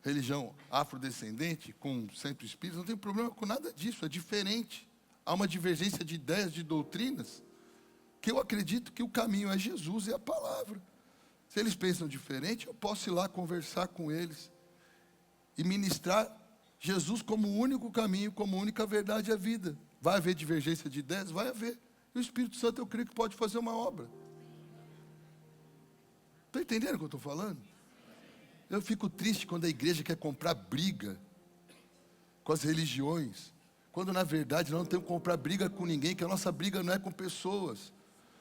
religião afrodescendente, com centro espírita, não tem problema com nada disso, é diferente. Há uma divergência de ideias, de doutrinas, que eu acredito que o caminho é Jesus e a palavra. Se eles pensam diferente, eu posso ir lá conversar com eles e ministrar Jesus como o único caminho, como a única verdade e a vida. Vai haver divergência de ideias? Vai haver. E o Espírito Santo, eu creio que pode fazer uma obra. Está entendendo o que eu estou falando? Eu fico triste quando a igreja quer comprar briga com as religiões, quando na verdade nós não temos que comprar briga com ninguém, que a nossa briga não é com pessoas.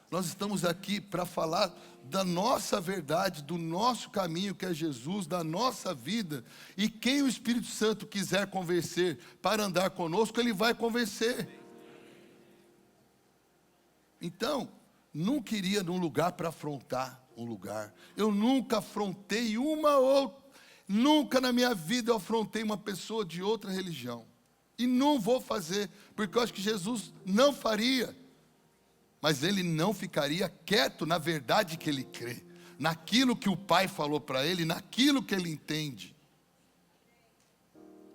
Nós estamos aqui para falar da nossa verdade, do nosso caminho que é Jesus, da nossa vida. E quem o Espírito Santo quiser convencer para andar conosco, Ele vai convencer. Então, não queria num lugar para afrontar um lugar. Eu nunca afrontei nunca na minha vida eu afrontei uma pessoa de outra religião. E não vou fazer, porque eu acho que Jesus não faria. Mas ele não ficaria quieto na verdade que ele crê, naquilo que o Pai falou para ele, naquilo que ele entende.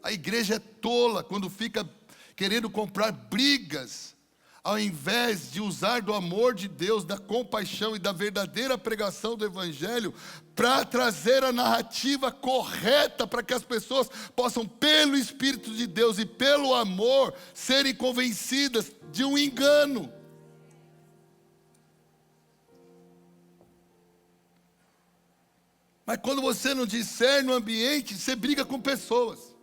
A igreja é tola quando fica querendo comprar brigas. ao invés de usar do amor de Deus, da compaixão e da verdadeira pregação do Evangelho, para trazer a narrativa correta, para que as pessoas possam, pelo Espírito de Deus e pelo amor, serem convencidas de um engano. Mas quando você não discerne o ambiente, você briga com pessoas.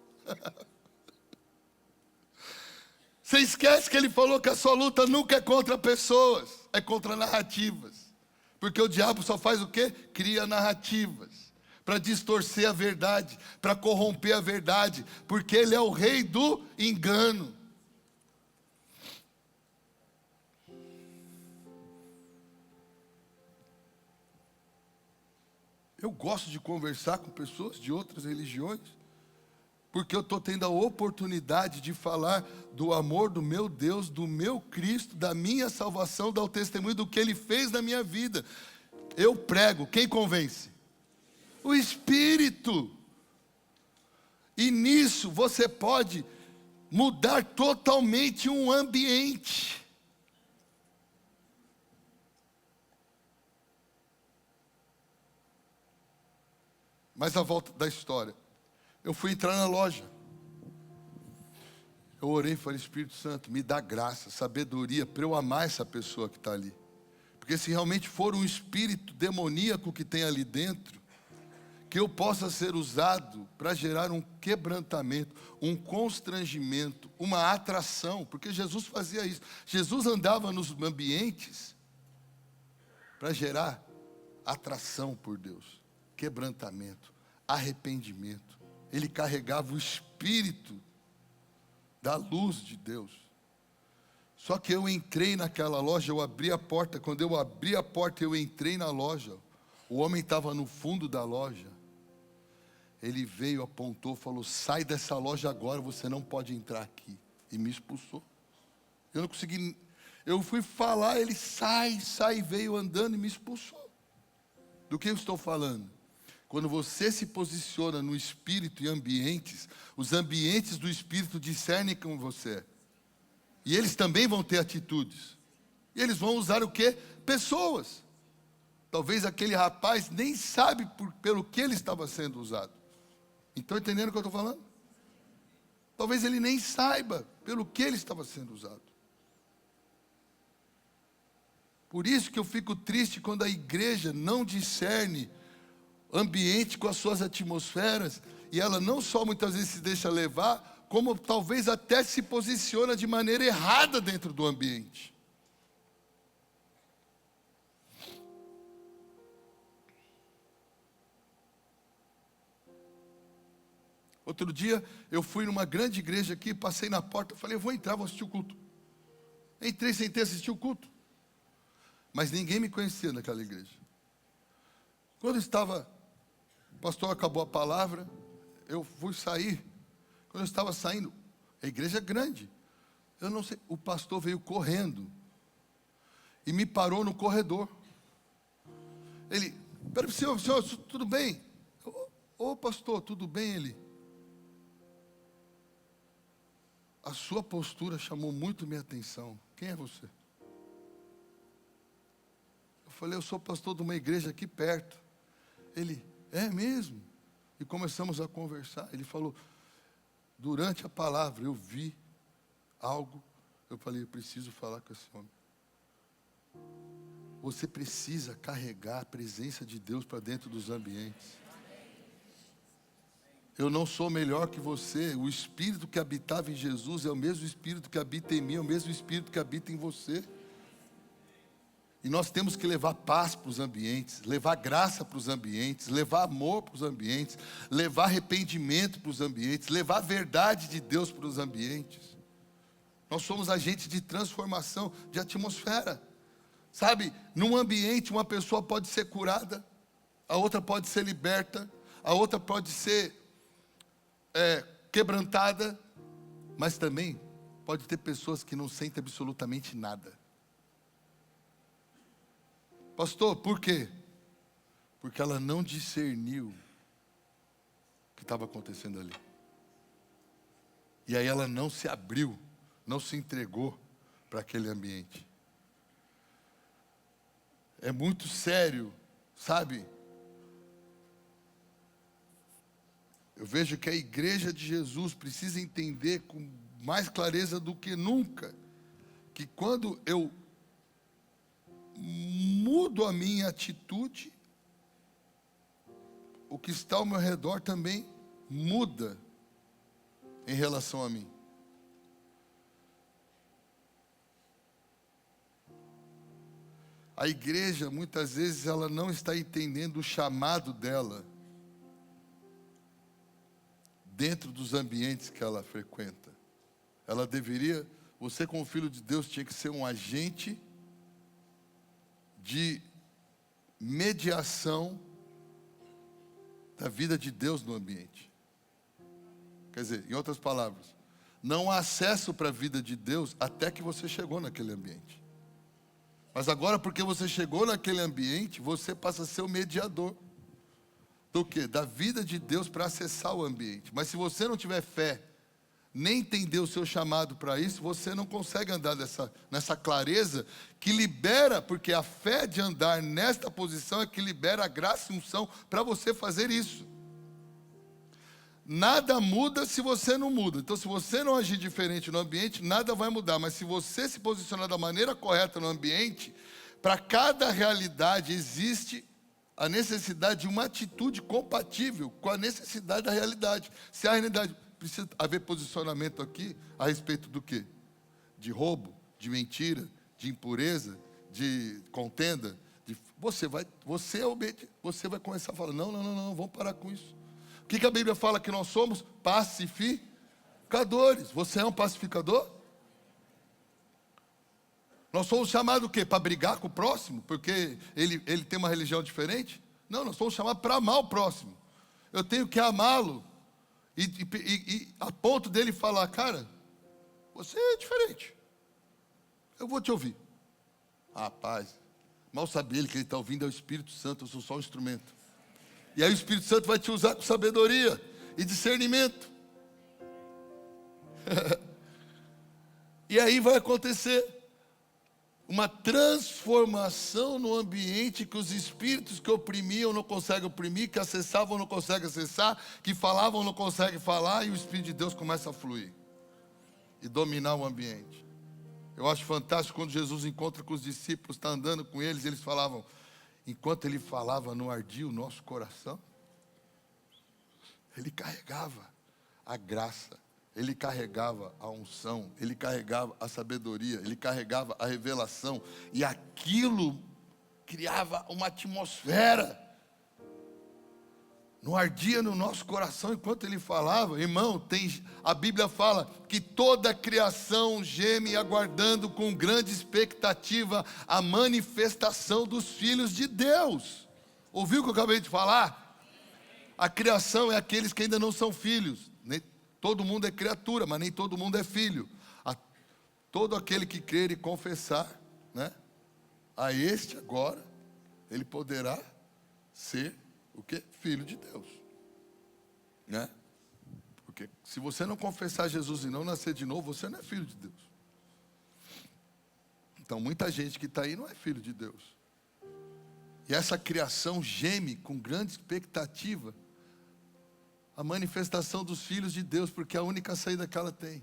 Você esquece que ele falou que a sua luta nunca é contra pessoas, é contra narrativas. Porque o diabo só faz o quê? Cria narrativas para distorcer a verdade, para corromper a verdade, porque ele é o rei do engano. Eu gosto de conversar com pessoas de outras religiões, porque eu estou tendo a oportunidade de falar do amor do meu Deus, do meu Cristo, da minha salvação, dar o testemunho do que Ele fez na minha vida. Eu prego, quem convence? O Espírito. E nisso você pode mudar totalmente um ambiente. Mas a volta da história. Eu fui entrar na loja. Eu orei e falei, Espírito Santo, me dá graça, sabedoria para eu amar essa pessoa que está ali. Porque se realmente for um espírito demoníaco que tem ali dentro, que eu possa ser usado para gerar um quebrantamento, um constrangimento, uma atração. Porque Jesus fazia isso. Jesus andava nos ambientes para gerar atração por Deus, quebrantamento, arrependimento. Ele carregava o Espírito da luz de Deus. Só que eu entrei naquela loja, eu abri a porta. Quando eu abri a porta, eu entrei na loja. O homem estava no fundo da loja. Ele veio, apontou, falou, sai dessa loja agora, você não pode entrar aqui. E me expulsou. Eu não consegui, eu fui falar, ele sai, veio andando e me expulsou. Do que eu estou falando? Quando você se posiciona no Espírito e ambientes, os ambientes do Espírito discernem com você. E eles também vão ter atitudes. E eles vão usar o quê? Pessoas. Talvez aquele rapaz nem sabe pelo que ele estava sendo usado. Estão entendendo o que eu estou falando? Talvez ele nem saiba pelo que ele estava sendo usado. Por isso que eu fico triste quando a igreja não discerne ambiente com as suas atmosferas, e ela não só muitas vezes se deixa levar, como talvez até se posiciona de maneira errada dentro do ambiente. Outro dia, eu fui numa grande igreja aqui, passei na porta, falei, eu vou entrar, vou assistir o culto. Entrei, sentei, assisti o culto. Mas ninguém me conhecia naquela igreja. Quando o pastor acabou a palavra, eu fui sair. Quando eu estava saindo, a igreja é grande. Eu não sei, o pastor veio correndo e me parou no corredor. Ele, peraí, senhor, tudo bem? Ô pastor, tudo bem? Ele, a sua postura chamou muito minha atenção. Quem é você? Eu falei, eu sou pastor de uma igreja aqui perto. Ele, é mesmo? E começamos a conversar. Ele falou, durante a palavra eu vi algo. Eu falei, eu preciso falar com esse homem. Você precisa carregar a presença de Deus para dentro dos ambientes. Eu não sou melhor que você. O Espírito que habitava em Jesus é o mesmo Espírito que habita em mim, é o mesmo Espírito que habita em você. E nós temos que levar paz para os ambientes, levar graça para os ambientes, levar amor para os ambientes, levar arrependimento para os ambientes, levar a verdade de Deus para os ambientes. Nós somos agentes de transformação de atmosfera. Sabe, num ambiente uma pessoa pode ser curada, a outra pode ser liberta, a outra pode ser quebrantada, mas também pode ter pessoas que não sentem absolutamente nada. Pastor, por quê? Porque ela não discerniu o que estava acontecendo ali. E aí ela não se abriu, não se entregou para aquele ambiente. É muito sério, sabe? Eu vejo que a igreja de Jesus precisa entender com mais clareza do que nunca, que quando eu mudo a minha atitude, o que está ao meu redor também muda em relação a mim. A igreja, muitas vezes, ela não está entendendo o chamado dela dentro dos ambientes que ela frequenta. Ela deveria, você como filho de Deus, tinha que ser um agente de mediação da vida de Deus no ambiente. Quer dizer, em outras palavras, não há acesso para a vida de Deus até que você chegou naquele ambiente. Mas agora, porque você chegou naquele ambiente, você passa a ser o mediador do quê? Da vida de Deus para acessar o ambiente. Mas se você não tiver fé, nem entender o seu chamado para isso, você não consegue andar nessa clareza que libera, porque a fé de andar nesta posição é que libera a graça e unção para você fazer isso. Nada muda se você não muda. Então, se você não agir diferente no ambiente, nada vai mudar. Mas se você se posicionar da maneira correta no ambiente, para cada realidade existe a necessidade de uma atitude compatível com a necessidade da realidade. Se a realidade precisa haver posicionamento aqui a respeito do quê? De roubo, de mentira, de impureza, de contenda. Você vai começar a falar, não, vamos parar com isso. O que a Bíblia fala que nós somos? Pacificadores. Você é um pacificador? Nós somos chamados o quê? Para brigar com o próximo? Porque ele tem uma religião diferente? Não, nós somos chamados para amar o próximo. Eu tenho que amá-lo. E a ponto dele falar, cara, você é diferente. Eu vou te ouvir. Rapaz, mal sabe ele que ele está ouvindo é o Espírito Santo, eu sou só um instrumento. E aí o Espírito Santo vai te usar com sabedoria e discernimento. E aí vai acontecer uma transformação no ambiente que os espíritos que oprimiam não conseguem oprimir, que acessavam não conseguem acessar, que falavam não conseguem falar, e o Espírito de Deus começa a fluir e dominar o ambiente. Eu acho fantástico quando Jesus encontra com os discípulos, está andando com eles, eles falavam, enquanto ele falava, não ardia o nosso coração? Ele carregava a graça, ele carregava a unção, ele carregava a sabedoria, ele carregava a revelação, e aquilo criava uma atmosfera. Não ardia no nosso coração enquanto ele falava. Irmão, a Bíblia fala que toda a criação geme aguardando com grande expectativa a manifestação dos filhos de Deus. Ouviu o que eu acabei de falar? A criação é aqueles que ainda não são filhos. Todo mundo é criatura, mas nem todo mundo é filho. Todo aquele que crer e confessar, né? A este agora, ele poderá ser o quê? Filho de Deus, né? Porque se você não confessar Jesus e não nascer de novo, você não é filho de Deus. Então muita gente que está aí não é filho de Deus. E essa criação geme com grande expectativa a manifestação dos filhos de Deus, porque é a única saída que ela tem.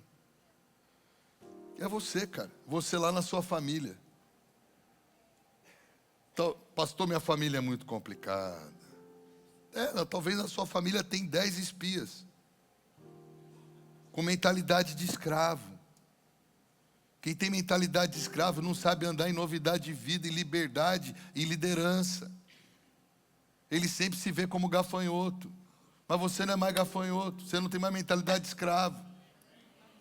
É você, cara. Você lá na sua família. Então, pastor, minha família é muito complicada. Talvez a sua família tenha 10 espias com mentalidade de escravo. Quem tem mentalidade de escravo não sabe andar em novidade de vida, em liberdade, em liderança. Ele sempre se vê como gafanhoto. Mas você não é mais gafanhoto, você não tem mais mentalidade de escravo.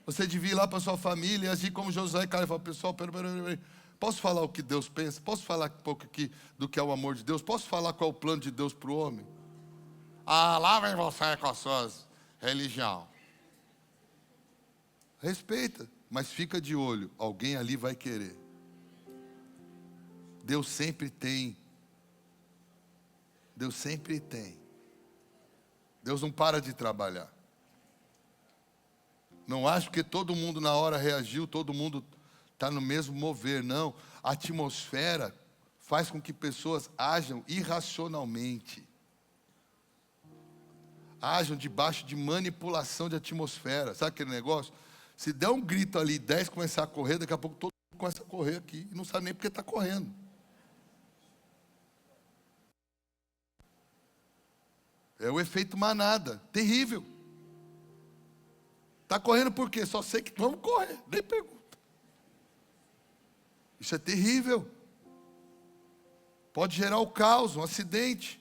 Você devia ir lá para sua família e agir como Josué e Caleb. Falar, pessoal, peraí. Posso falar o que Deus pensa? Posso falar um pouco aqui do que é o amor de Deus? Posso falar qual é o plano de Deus para o homem? Lá vem você com as suas religião. Respeita, mas fica de olho. Alguém ali vai querer. Deus sempre tem. Deus sempre tem. Deus não para de trabalhar. Não acho que todo mundo na hora reagiu, todo mundo está no mesmo mover. Não, a atmosfera faz com que pessoas ajam irracionalmente. Ajam debaixo de manipulação de atmosfera. Sabe aquele negócio? Se der um grito ali, 10 começar a correr, daqui a pouco todo mundo começa a correr aqui e não sabe nem porque está correndo. É o efeito manada, terrível. Está correndo por quê? Só sei que vamos correr, nem pergunta. Isso é terrível. Pode gerar o caos, um acidente.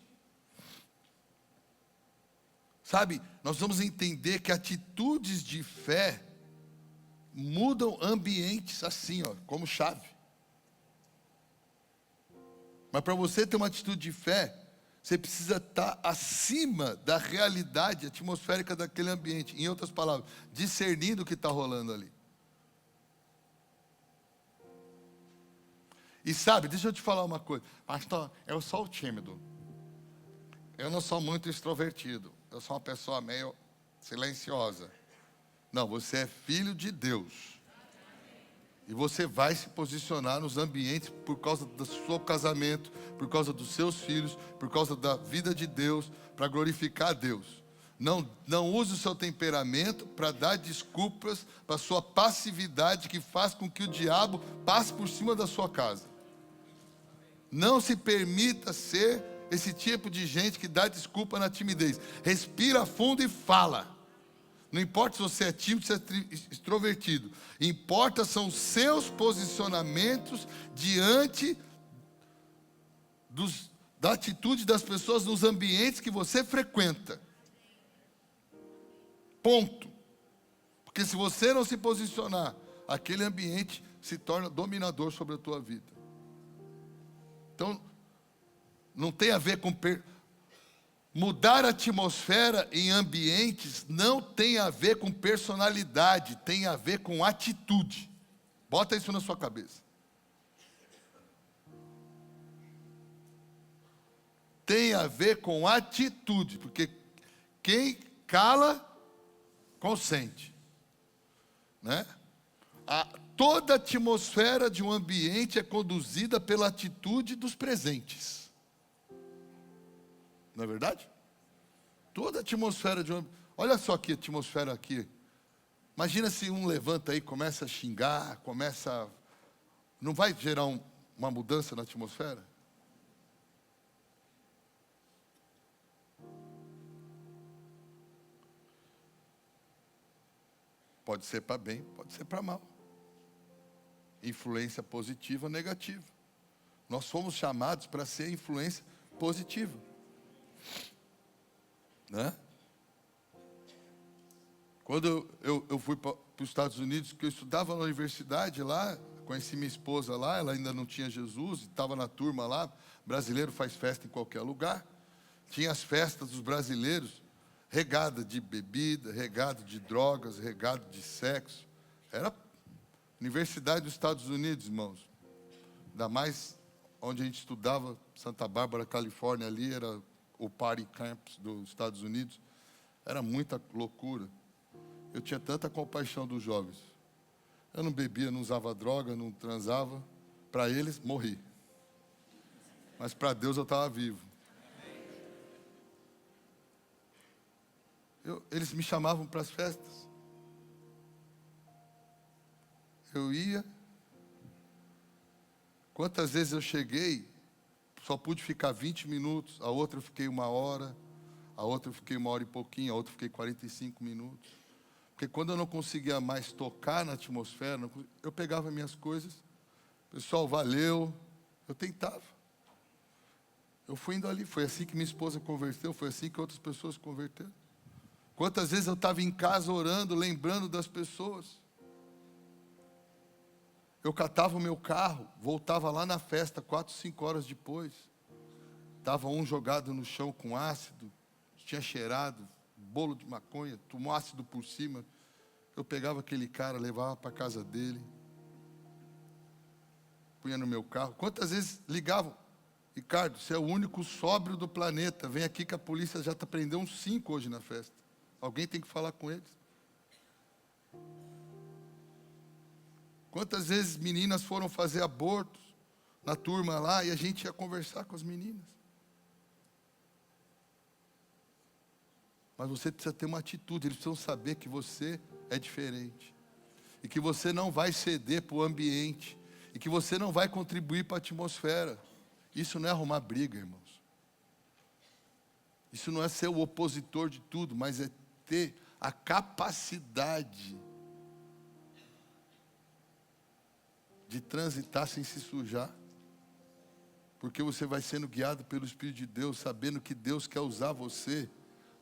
Sabe, nós vamos entender que atitudes de fé mudam ambientes assim, ó, como chave. Mas para você ter uma atitude de fé, você precisa estar acima da realidade atmosférica daquele ambiente. Em outras palavras, discernindo o que está rolando ali. E sabe, deixa eu te falar uma coisa. Pastor, eu sou tímido. Eu não sou muito extrovertido. Eu sou uma pessoa meio silenciosa. Não, você é filho de Deus. E você vai se posicionar nos ambientes por causa do seu casamento, por causa dos seus filhos, por causa da vida de Deus, para glorificar a Deus. Não use o seu temperamento para dar desculpas para a sua passividade que faz com que o diabo passe por cima da sua casa. Não se permita ser esse tipo de gente que dá desculpa na timidez. Respira fundo e fala. Não importa se você é tímido, se é extrovertido. Importa são os seus posicionamentos diante da atitude das pessoas nos ambientes que você frequenta. Ponto. Porque se você não se posicionar, aquele ambiente se torna dominador sobre a tua vida. Então, não tem a ver com... Mudar a atmosfera em ambientes não tem a ver com personalidade, tem a ver com atitude. Bota isso na sua cabeça. Tem a ver com atitude, porque quem cala, consente. Né? Toda a atmosfera de um ambiente é conduzida pela atitude dos presentes. Não é verdade? Toda a atmosfera de um... Olha só aqui a atmosfera aqui. Imagina se um levanta aí, começa a xingar, Não vai gerar uma mudança na atmosfera? Pode ser para bem, pode ser para mal. Influência positiva ou negativa. Nós fomos chamados para ser influência positiva. Né? Quando eu fui para os Estados Unidos, que eu estudava na universidade lá, conheci minha esposa lá, ela ainda não tinha Jesus, estava na turma lá. Brasileiro faz festa em qualquer lugar. Tinha as festas dos brasileiros, regada de bebida, regado de drogas, regado de sexo. Era Universidade dos Estados Unidos, irmãos. Ainda mais onde a gente estudava, Santa Bárbara, Califórnia, ali era o Party Campus dos Estados Unidos. Era muita loucura. Eu tinha tanta compaixão dos jovens. Eu não bebia, não usava droga, não transava. Para eles, morri. Mas para Deus eu estava vivo. Eles me chamavam para as festas. Eu ia. Quantas vezes eu cheguei, só pude ficar 20 minutos, a outra eu fiquei 1 hora, a outra eu fiquei 1 hora e pouquinho, a outra eu fiquei 45 minutos. Porque quando eu não conseguia mais tocar na atmosfera, eu pegava minhas coisas, pessoal, valeu, eu tentava. Eu fui indo ali, foi assim que minha esposa converteu, foi assim que outras pessoas converteram. Quantas vezes eu estava em casa orando, lembrando das pessoas. Eu catava o meu carro, voltava lá na festa, 4, 5 horas depois. Estava um jogado no chão com ácido, tinha cheirado, bolo de maconha, tomou ácido por cima. Eu pegava aquele cara, levava para a casa dele, punha no meu carro. Quantas vezes ligavam? Ricardo, você é o único sóbrio do planeta, vem aqui que a polícia já está prendendo uns 5 hoje na festa. Alguém tem que falar com eles. Quantas vezes meninas foram fazer abortos na turma lá e a gente ia conversar com as meninas? Mas você precisa ter uma atitude, eles precisam saber que você é diferente. E que você não vai ceder para o ambiente. E que você não vai contribuir para a atmosfera. Isso não é arrumar briga, irmãos. Isso não é ser o opositor de tudo, mas é ter a capacidade de transitar sem se sujar. Porque você vai sendo guiado pelo Espírito de Deus, sabendo que Deus quer usar você.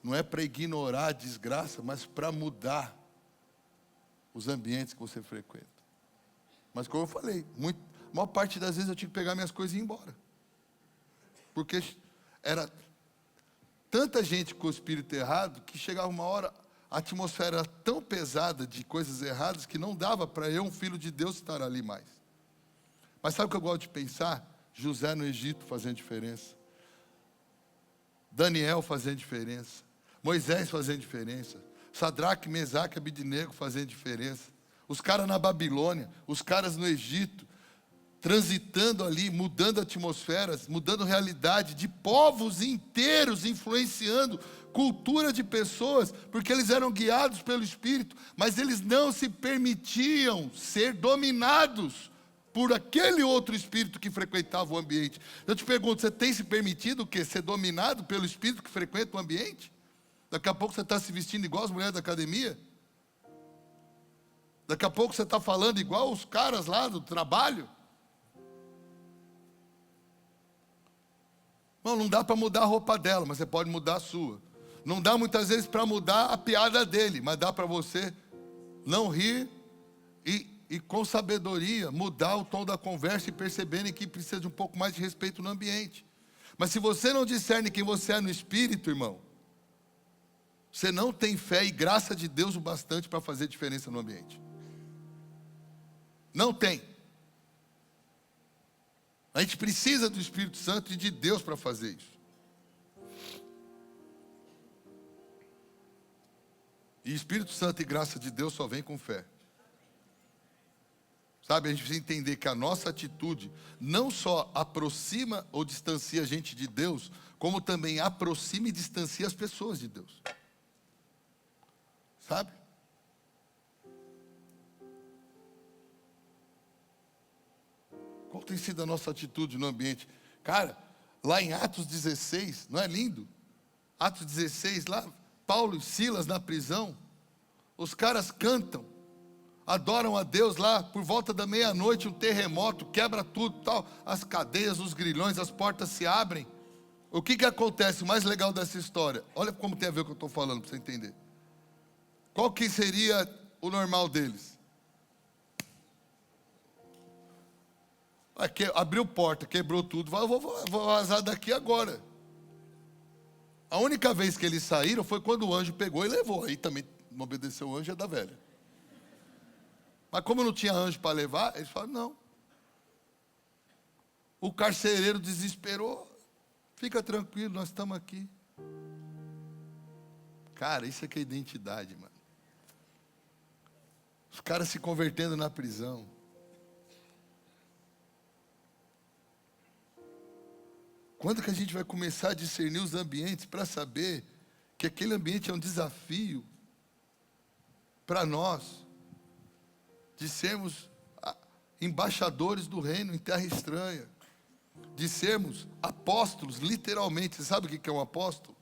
Não é para ignorar a desgraça, mas para mudar os ambientes que você frequenta. Mas como eu falei, a maior parte das vezes eu tinha que pegar minhas coisas e ir embora. Porque era tanta gente com o espírito errado, que chegava uma hora, a atmosfera era tão pesada de coisas erradas, que não dava para eu, um filho de Deus, estar ali mais. Mas sabe o que eu gosto de pensar? José no Egito fazendo diferença. Daniel fazendo diferença. Moisés fazendo diferença. Sadraque, Mesaque, Abidnego fazendo diferença. Os caras na Babilônia, os caras no Egito, transitando ali, mudando atmosferas, mudando realidade de povos inteiros, influenciando cultura de pessoas, porque eles eram guiados pelo Espírito, mas eles não se permitiam ser dominados por aquele outro espírito que frequentava o ambiente. Eu te pergunto, você tem se permitido o quê? Ser dominado pelo espírito que frequenta o ambiente? Daqui a pouco você está se vestindo igual as mulheres da academia? Daqui a pouco você está falando igual os caras lá do trabalho? Não dá para mudar a roupa dela, mas você pode mudar a sua. Não dá muitas vezes para mudar a piada dele, mas dá para você não rir e com sabedoria mudar o tom da conversa e perceberem que precisa de um pouco mais de respeito no ambiente. Mas se você não discerne quem você é no espírito, irmão, você não tem fé e graça de Deus o bastante para fazer diferença no ambiente. Não tem. A gente precisa do Espírito Santo e de Deus para fazer isso. E Espírito Santo e graça de Deus só vem com fé. Sabe, a gente precisa entender que a nossa atitude não só aproxima ou distancia a gente de Deus, como também aproxima e distancia as pessoas de Deus. Sabe? Qual tem sido a nossa atitude no ambiente? Cara, lá em Atos 16, não é lindo? Atos 16, lá, Paulo e Silas na prisão, os caras cantam, adoram a Deus lá, por volta da meia-noite, um terremoto, quebra tudo, tal, as cadeias, os grilhões, as portas se abrem. O que acontece? O mais legal dessa história, olha como tem a ver com o que eu estou falando, para você entender. Qual que seria o normal deles? Abriu porta, quebrou tudo, eu vou vazar daqui agora. A única vez que eles saíram foi quando o anjo pegou e levou. Aí também não obedeceu o anjo, é da velha. Mas como não tinha anjo para levar, eles falaram, não. O carcereiro desesperou. Fica tranquilo, nós estamos aqui. Cara, isso aqui é identidade, mano. Os caras se convertendo na prisão. Quando que a gente vai começar a discernir os ambientes para saber que aquele ambiente é um desafio para nós de sermos embaixadores do reino em terra estranha, de sermos apóstolos, literalmente. Você sabe o que é um apóstolo?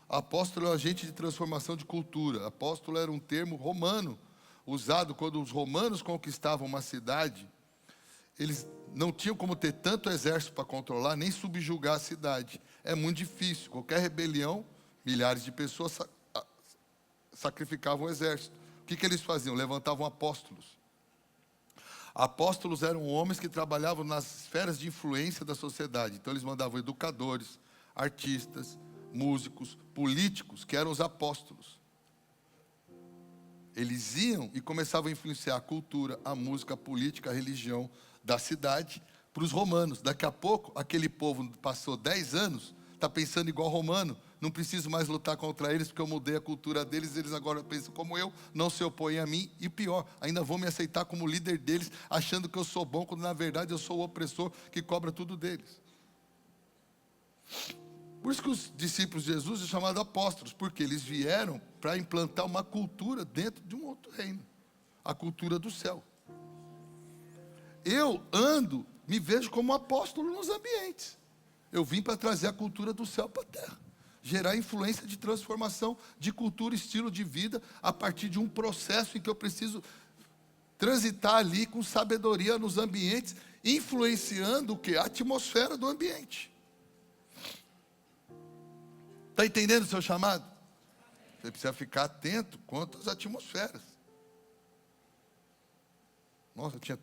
Apóstolo é um agente de transformação de cultura. Apóstolo era um termo romano, usado quando os romanos conquistavam uma cidade. Eles não tinham como ter tanto exército para controlar, nem subjugar a cidade. É muito difícil. Qualquer rebelião, milhares de pessoas sacrificavam o exército. O que eles faziam? Levantavam apóstolos. Apóstolos eram homens que trabalhavam nas esferas de influência da sociedade. Então eles mandavam educadores, artistas, músicos, políticos, que eram os apóstolos. Eles iam e começavam a influenciar a cultura, a música, a política, a religião da cidade para os romanos. Daqui a pouco, aquele povo passou 10 anos, está pensando igual romano, não preciso mais lutar contra eles, porque eu mudei a cultura deles, eles agora pensam como eu, não se opõem a mim, e pior, ainda vão me aceitar como líder deles, achando que eu sou bom, quando na verdade eu sou o opressor que cobra tudo deles. Por isso que os discípulos de Jesus são chamados apóstolos, porque eles vieram para implantar uma cultura dentro de um outro reino, a cultura do céu. Eu me vejo como apóstolo nos ambientes. Eu vim para trazer a cultura do céu para a terra. Gerar influência de transformação de cultura, estilo de vida, a partir de um processo em que eu preciso transitar ali com sabedoria nos ambientes, influenciando o quê? A atmosfera do ambiente. Está entendendo o seu chamado? Você precisa ficar atento quanto às atmosferas. Nossa, tinha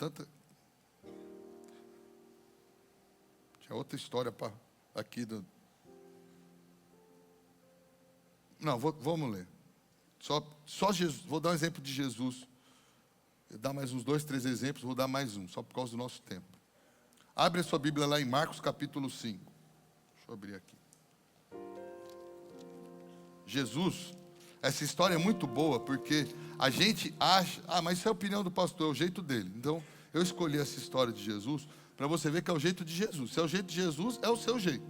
outra história aqui. Não, vamos ler. Só Jesus. Vou dar um exemplo de Jesus. Vou dar mais uns 2, 3 exemplos. Vou dar mais um, só por causa do nosso tempo. Abre a sua Bíblia lá em Marcos capítulo 5. Deixa eu abrir aqui. Jesus, essa história é muito boa, porque a gente acha, mas isso é a opinião do pastor, é o jeito dele. Então, eu escolhi essa história de Jesus, para você ver que é o jeito de Jesus. Se é o jeito de Jesus, é o seu jeito,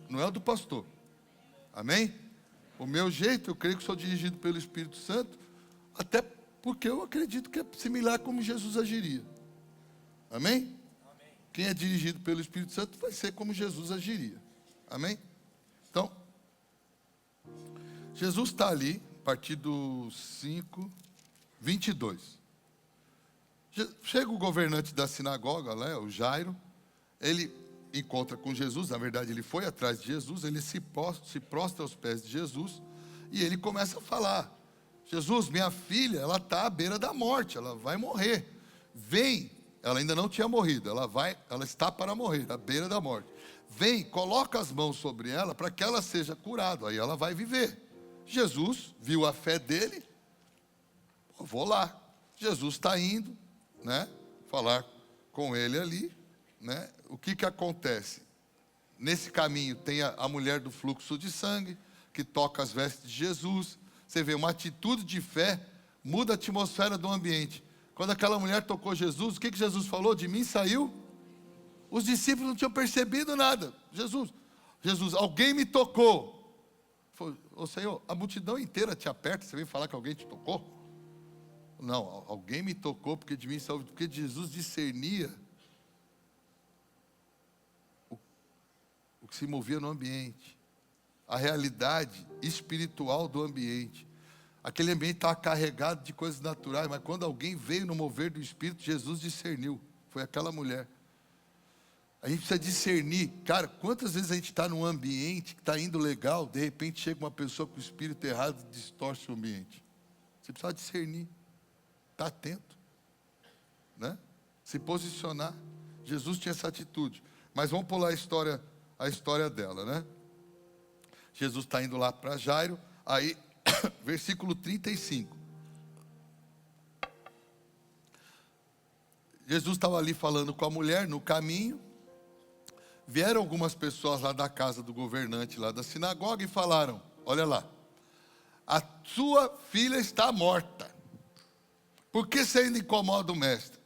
não é o do pastor. Amém? O meu jeito, eu creio que sou dirigido pelo Espírito Santo, até porque eu acredito que é similar como Jesus agiria. Amém? Quem é dirigido pelo Espírito Santo vai ser como Jesus agiria. Amém? Então, Jesus está ali, a partir do 5, 22. Chega o governante da sinagoga, né, o Jairo. Ele encontra com Jesus, na verdade ele foi atrás de Jesus, ele se prostra aos pés de Jesus, e ele começa a falar: Jesus, minha filha, ela está à beira da morte, ela vai morrer. Vem, ela ainda não tinha morrido, ela está para morrer, à beira da morte. Vem, coloca as mãos sobre ela para que ela seja curada, aí ela vai viver. Jesus viu a fé dele, eu vou lá. Jesus está indo, né, falar com ele ali, né? O que acontece? Nesse caminho tem a mulher do fluxo de sangue, que toca as vestes de Jesus. Você vê, uma atitude de fé muda a atmosfera do ambiente. Quando aquela mulher tocou Jesus, o que Jesus falou? De mim saiu. Os discípulos não tinham percebido nada. Jesus, alguém me tocou. Falou: ô Senhor, a multidão inteira te aperta, você vem falar que alguém te tocou? Não, alguém me tocou porque de mim saiu, porque Jesus discernia o que se movia no ambiente, a realidade espiritual do ambiente. Aquele ambiente estava carregado de coisas naturais, mas quando alguém veio no mover do Espírito, Jesus discerniu. Foi aquela mulher. A gente precisa discernir. Cara, quantas vezes a gente está num ambiente que está indo legal, de repente chega uma pessoa com o espírito errado e distorce o ambiente. Você precisa discernir. Está atento, né? Se posicionar. Jesus tinha essa atitude. Mas vamos pular a história dela, né? Jesus está indo lá para Jairo. Aí, versículo 35. Jesus estava ali falando com a mulher no caminho. Vieram algumas pessoas lá da casa do governante, lá da sinagoga, e falaram: olha lá, a sua filha está morta. Por que você ainda incomoda o mestre?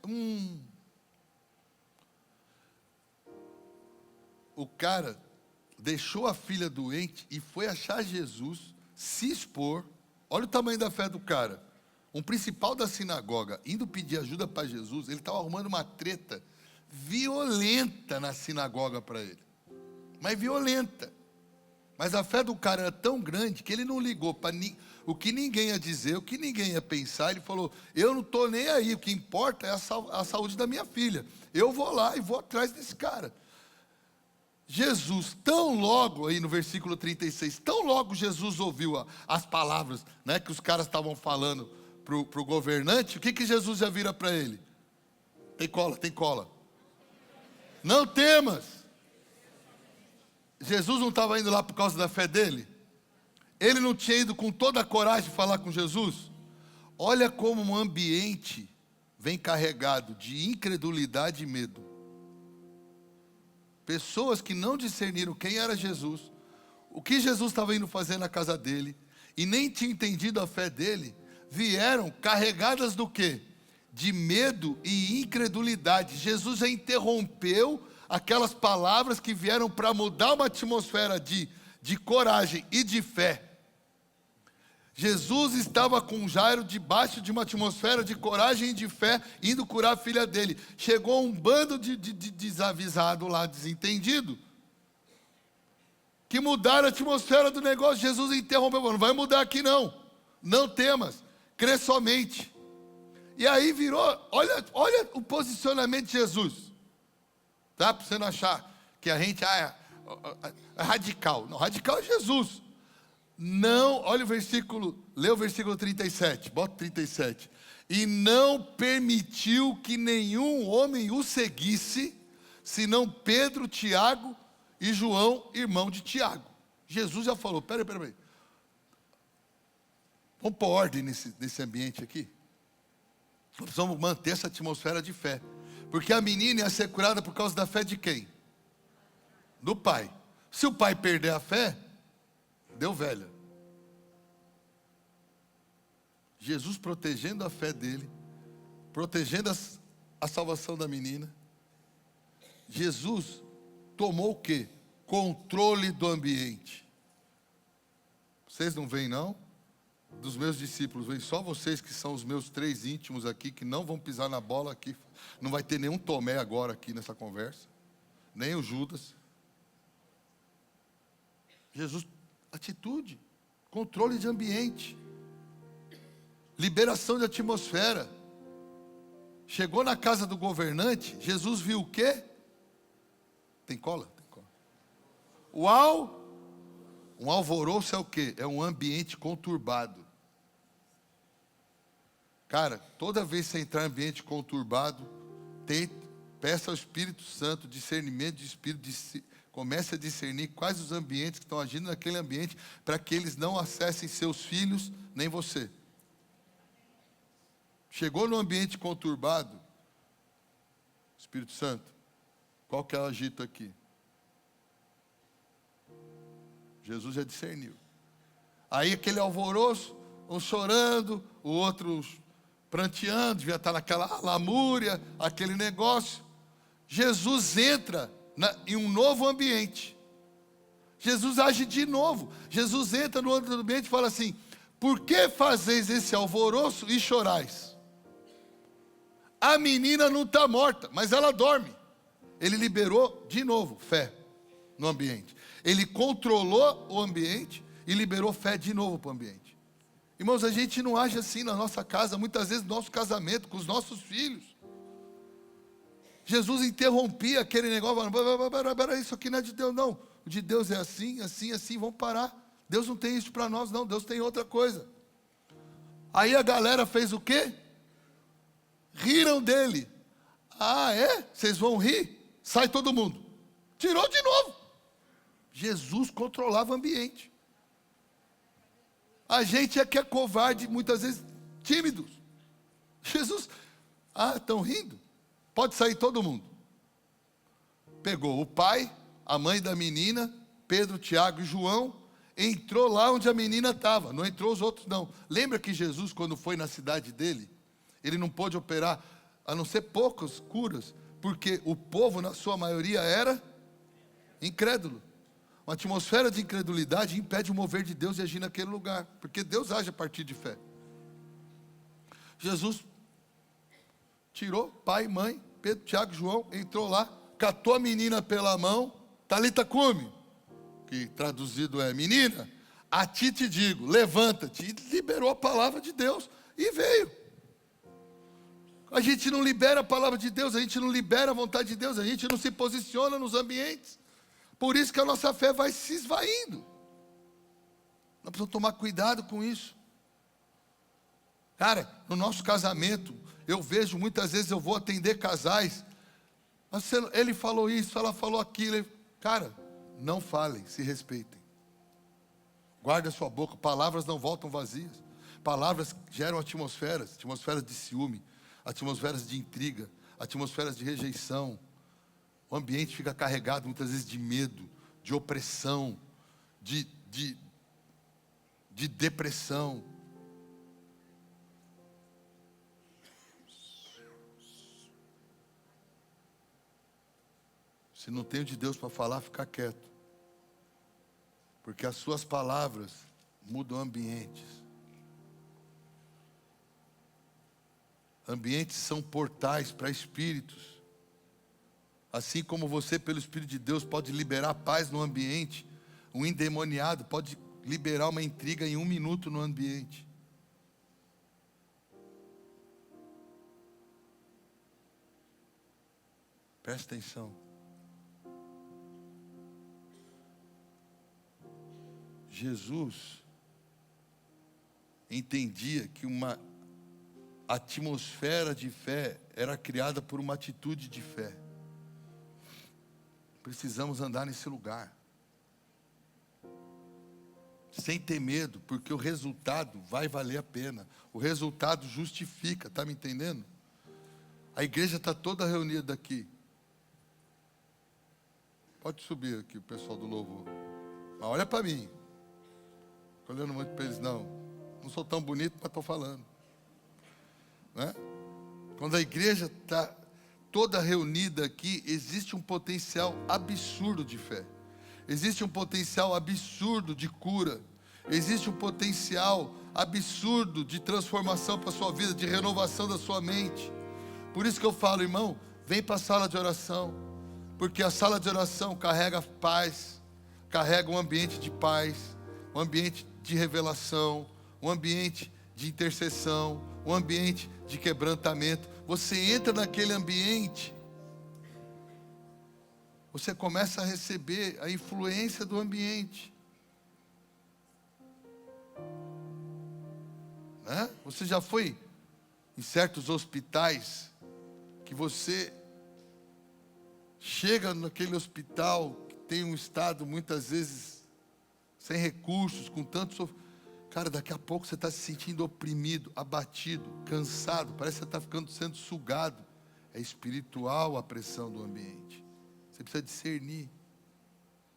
O cara deixou a filha doente e foi achar Jesus, se expor. Olha o tamanho da fé do cara. Um principal da sinagoga, indo pedir ajuda para Jesus, ele estava arrumando uma treta violenta na sinagoga para ele. Mas violenta. Mas a fé do cara era tão grande que ele não ligou para o que ninguém ia dizer, o que ninguém ia pensar. Ele falou: eu não estou nem aí, o que importa é a saúde da minha filha. Eu vou lá e vou atrás desse cara. Jesus, tão logo, aí no versículo 36, tão logo Jesus ouviu as palavras, né, que os caras estavam falando para o governante, o que Jesus já vira para ele? Tem cola. Não temas. Jesus não estava indo lá por causa da fé dele? Ele não tinha ido com toda a coragem falar com Jesus? Olha como um ambiente vem carregado de incredulidade e medo. Pessoas que não discerniram quem era Jesus, o que Jesus estava indo fazer na casa dele, e nem tinha entendido a fé dele, vieram carregadas do quê? De medo e incredulidade. Jesus já interrompeu aquelas palavras que vieram para mudar uma atmosfera de coragem e de fé. Jesus estava com Jairo debaixo de uma atmosfera de coragem e de fé, indo curar a filha dele. Chegou um bando de desavisado lá, desentendido, que mudaram a atmosfera do negócio. Jesus interrompeu, não vai mudar aqui não. Não temas, crê somente. E aí virou, olha o posicionamento de Jesus. Tá? Para você não achar que a gente é radical. Não, radical é Jesus. Não, olha o versículo, lê o versículo 37, bota 37. E não permitiu que nenhum homem o seguisse, senão Pedro, Tiago e João, irmão de Tiago. Jesus já falou, peraí. Vamos pôr ordem nesse ambiente aqui. Nós precisamos manter essa atmosfera de fé. Porque a menina ia ser curada por causa da fé de quem? Do pai. Se o pai perder a fé, deu velha. Jesus protegendo a fé dele, protegendo a salvação da menina. Jesus tomou o quê? Controle do ambiente. Vocês não veem não? Dos meus discípulos, vem só vocês que são os meus 3 íntimos aqui, que não vão pisar na bola aqui. Não vai ter nenhum Tomé agora aqui nessa conversa, nem o Judas. Jesus, atitude, controle de ambiente, liberação de atmosfera. Chegou na casa do governante, Jesus viu o quê? Tem cola? Tem cola. Uau! Um alvoroço é o quê? É um ambiente conturbado. Cara, toda vez que você entrar em ambiente conturbado, peça ao Espírito Santo discernimento de espírito, comece a discernir quais os ambientes que estão agindo naquele ambiente, para que eles não acessem seus filhos, nem você. Chegou no ambiente conturbado, Espírito Santo, qual que é o agito aqui? Jesus já discerniu. Aí aquele alvoroço, um chorando, o outro pranteando, devia estar naquela lamúria, aquele negócio. Jesus entra em um novo ambiente. Jesus age de novo. Jesus entra no outro ambiente e fala assim: por que fazeis esse alvoroço e chorais? A menina não está morta, mas ela dorme. Ele liberou de novo fé no ambiente. Ele controlou o ambiente e liberou fé de novo para o ambiente. Irmãos, a gente não age assim na nossa casa, muitas vezes no nosso casamento, com os nossos filhos. Jesus interrompia aquele negócio, falando, isso aqui não é de Deus não. O de Deus é assim, assim, assim, vamos parar. Deus não tem isso para nós não, Deus tem outra coisa. Aí a galera fez o quê? Riram dele. Ah, é? Vocês vão rir? Sai todo mundo. Tirou de novo. Jesus controlava o ambiente. A gente é que é covarde, muitas vezes tímidos. Jesus, estão rindo? Pode sair todo mundo. Pegou o pai, a mãe da menina, Pedro, Tiago e João, entrou lá onde a menina estava, não entrou os outros não. Lembra que Jesus, quando foi na cidade dele, ele não pôde operar, a não ser poucas curas, porque o povo, na sua maioria, era incrédulo. Uma atmosfera de incredulidade impede o mover de Deus de agir naquele lugar, porque Deus age a partir de fé. Jesus tirou pai, mãe, Pedro, Tiago, João, entrou lá, catou a menina pela mão, Talita cume, que traduzido é: menina, a ti te digo, levanta-te, e liberou a palavra de Deus, e veio. A gente não libera a palavra de Deus, a gente não libera a vontade de Deus, a gente não se posiciona nos ambientes. Por isso que a nossa fé vai se esvaindo. Nós precisamos tomar cuidado com isso. Cara, no nosso casamento, eu vejo muitas vezes, eu vou atender casais, mas ele falou isso, ela falou aquilo. Cara, não falem, se respeitem. Guarde a sua boca, palavras não voltam vazias. Palavras geram atmosferas de ciúme, atmosferas de intriga, atmosferas de rejeição. O ambiente fica carregado muitas vezes de medo, de opressão, de, de, de depressão. Se não tem o de Deus para falar, fica quieto. Porque as suas palavras mudam ambientes. Ambientes são portais para espíritos. Assim como você, pelo Espírito de Deus, pode liberar paz no ambiente, um endemoniado pode liberar uma intriga em 1 minuto no ambiente. Presta atenção. Jesus entendia que uma atmosfera de fé era criada por uma atitude de fé. Precisamos andar nesse lugar, sem ter medo, porque o resultado vai valer a pena. O resultado justifica, está me entendendo? A igreja está toda reunida aqui. Pode subir aqui o pessoal do louvor. Mas olha para mim. Estou olhando muito para eles, não. Não sou tão bonito, mas estou falando. Né? Quando a igreja está toda reunida aqui, existe um potencial absurdo de fé. Existe um potencial absurdo de cura. Existe um potencial absurdo de transformação para a sua vida, de renovação da sua mente. Por isso que eu falo, irmão, vem para a sala de oração. Porque a sala de oração carrega paz, carrega um ambiente de paz, um ambiente de revelação, um ambiente de intercessão, um ambiente de quebrantamento. Você entra naquele ambiente, você começa a receber a influência do ambiente. Né? Você já foi em certos hospitais que você chega naquele hospital que tem um estado muitas vezes sem recursos, com tanto sofrimento. Cara, daqui a pouco você está se sentindo oprimido, abatido, cansado. Parece que você está ficando sendo sugado. É espiritual a pressão do ambiente. Você precisa discernir.